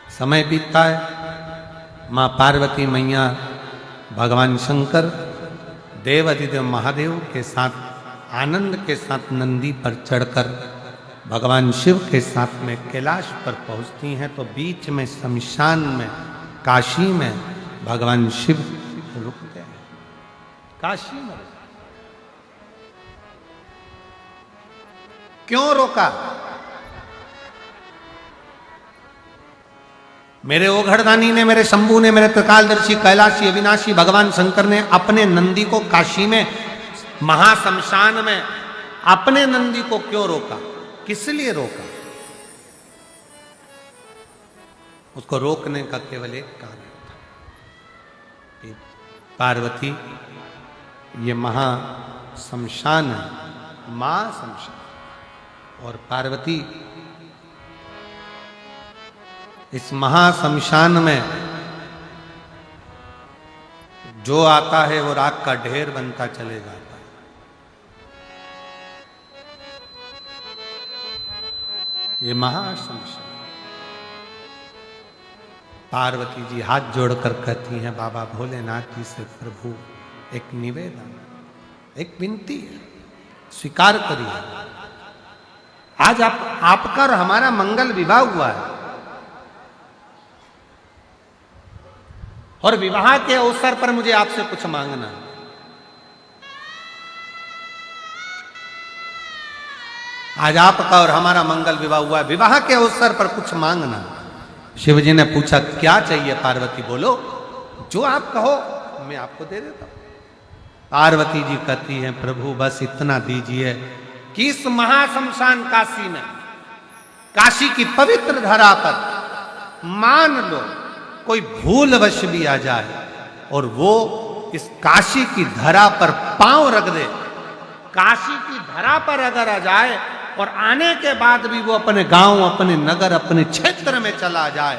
Speaker 1: समय बीतता है, मां पार्वती मैया भगवान शंकर देवाधिदेव महादेव के साथ आनंद के साथ नंदी पर चढ़कर भगवान शिव के साथ में कैलाश पर पहुंचती हैं। तो बीच में शमशान में, काशी में भगवान शिव रुकते हैं। काशी में क्यों रोका? मेरे ओघड़दानी ने, मेरे शंभू ने, मेरे त्रिकालदर्शी, कैलाशी, अविनाशी भगवान शंकर ने अपने नंदी को काशी में महाशमशान में अपने नंदी को क्यों रोका? किस लिए रोका? उसको रोकने का केवल एक कारण था कि पार्वती, ये महाशमशान है, मां शमशान, और पार्वती इस महाशमशान में जो आता है वो राख का ढेर बनता चले जाता है। ये महाशमशान। पार्वती जी हाथ जोड़कर कहती हैं बाबा भोलेनाथ जी से, प्रभु एक निवेदन, एक विनती है, स्वीकार करिए। आज आपका और हमारा मंगल विवाह हुआ है, और विवाह के अवसर पर मुझे आपसे कुछ मांगना है। आज आपका और हमारा मंगल विवाह हुआ है, विवाह के अवसर पर कुछ मांगना है। शिव जी ने पूछा क्या चाहिए? पार्वती बोलो, जो आप कहो मैं आपको दे देता हूं। पार्वती जी कहती हैं प्रभु बस इतना दीजिए कि इस महाशमशान काशी में, काशी की पवित्र धरा पर मान लो कोई भूलवश भी आ जाए और वो इस काशी की धरा पर पांव रख दे, काशी की धरा पर अगर आ जाए और आने के बाद भी वो अपने गांव, अपने नगर, अपने क्षेत्र में चला जाए,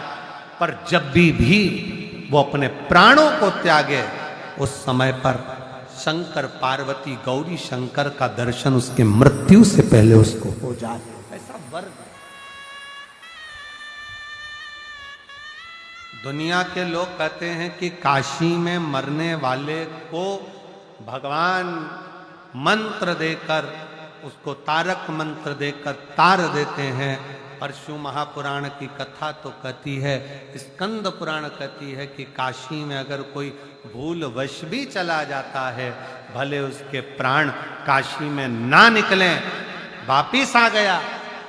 Speaker 1: पर जब भी वो अपने प्राणों को त्यागे, उस समय पर शंकर पार्वती गौरी शंकर का दर्शन उसके मृत्यु से पहले उसको हो जाए, ऐसा वर। दुनिया के लोग कहते हैं कि काशी में मरने वाले को भगवान मंत्र देकर, उसको तारक मंत्र देकर तार देते हैं। पर शिव महापुराण की कथा तो कहती है, स्कंद पुराण कहती है कि काशी में अगर कोई भूलवश भी चला जाता है, भले उसके प्राण काशी में ना निकलें, वापिस आ गया,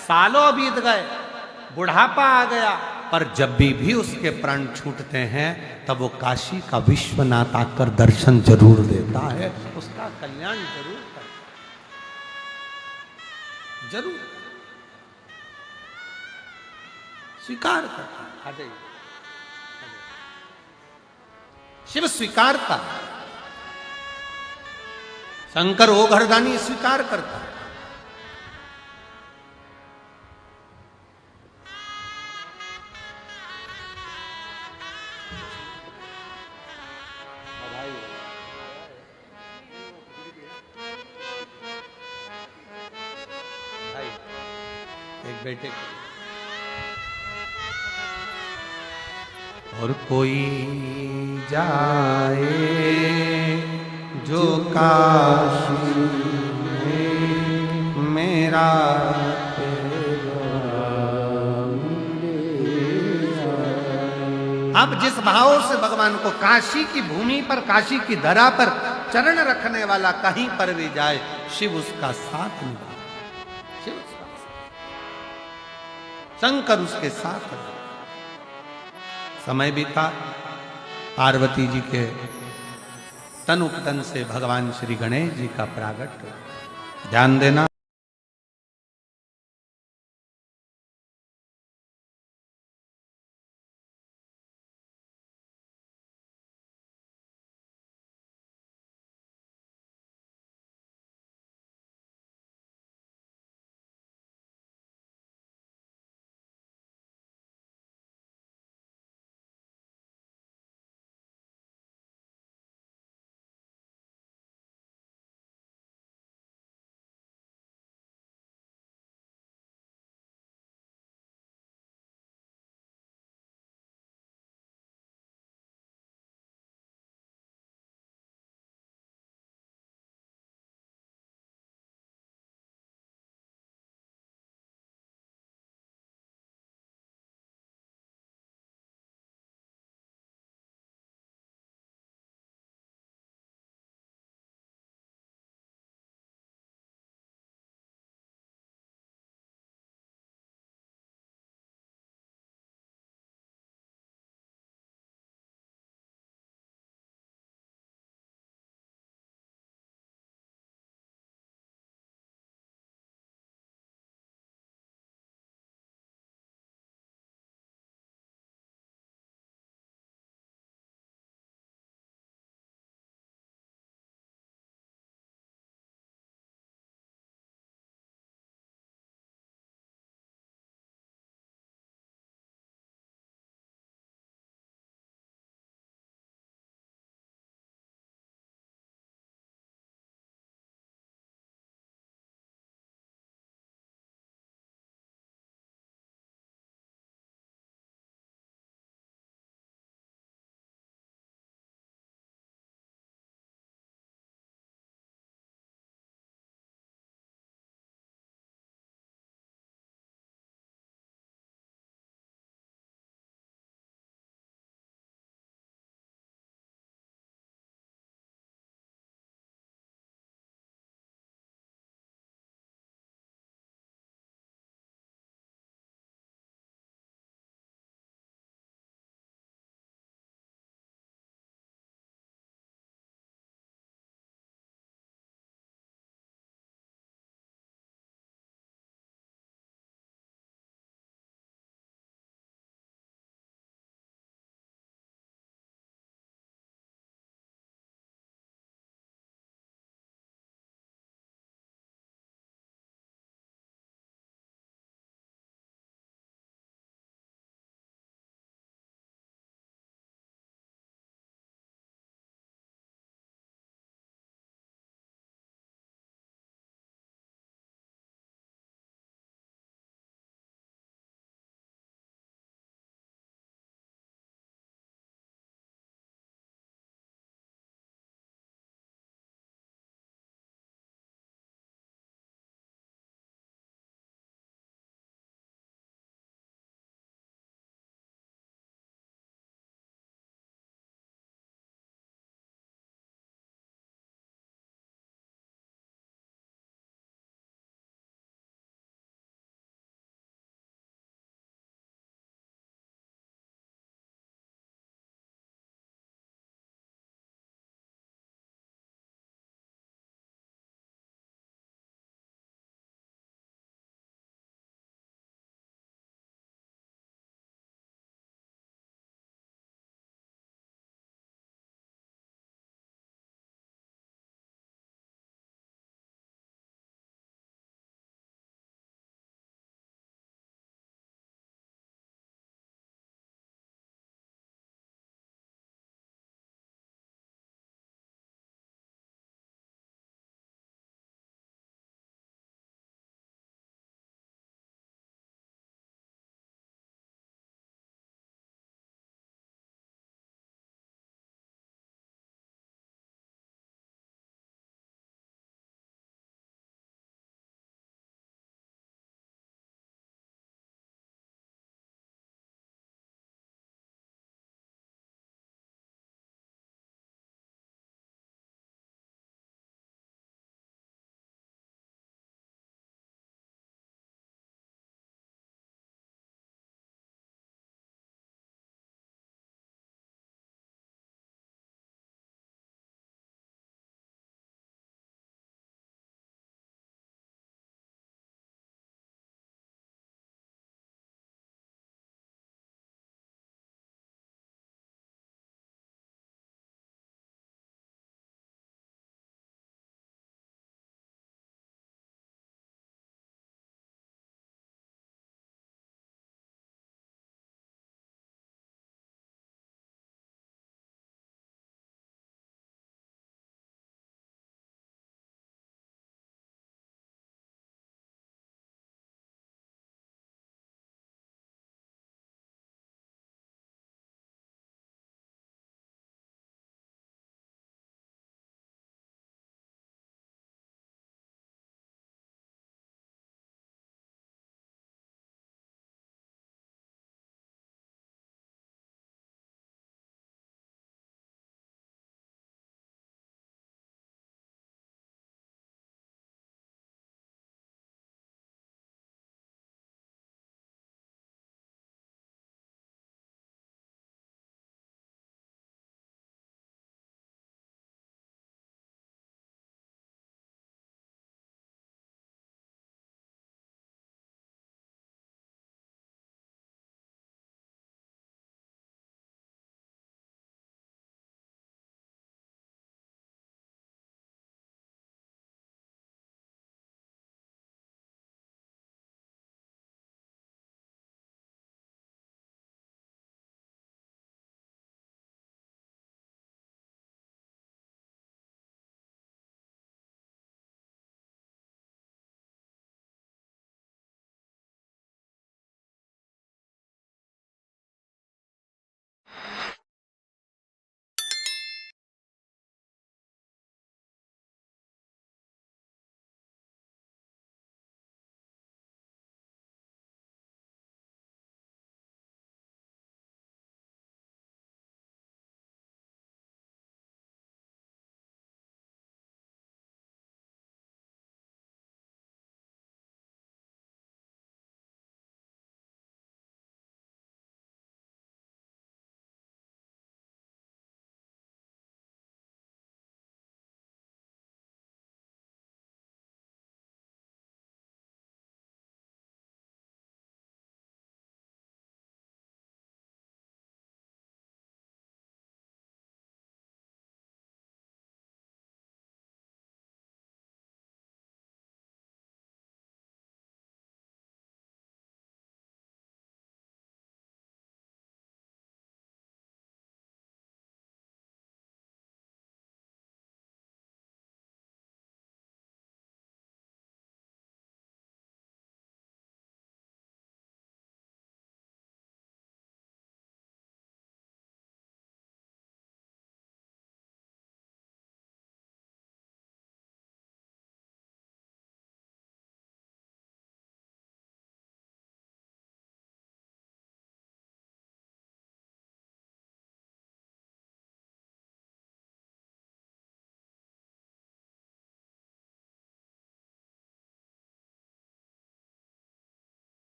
Speaker 1: सालों बीत गए, बुढ़ापा आ गया, पर जब भी उसके प्राण छूटते हैं तब वो काशी का विश्वनाथ आकर दर्शन जरूर देता है, उसका कल्याण जरूर करता है, जरूर स्वीकार करता है। आ जाइए, शिव स्वीकारता, शंकर ओघड़दानी स्वीकार करता है।
Speaker 2: भाई, एक बेटे को।
Speaker 1: और कोई जाए जो काशी में मेरा अब जिस भाव से भगवान को काशी की भूमि पर, काशी की धरा पर चरण रखने वाला कहीं पर भी जाए, शिव उसका साथ निभाए, शिव उसका साथ। शंकर उसके साथ है। समय बीता, पार्वती जी के तन उपतन से भगवान श्री गणेश जी का प्रागट्य। ध्यान देना।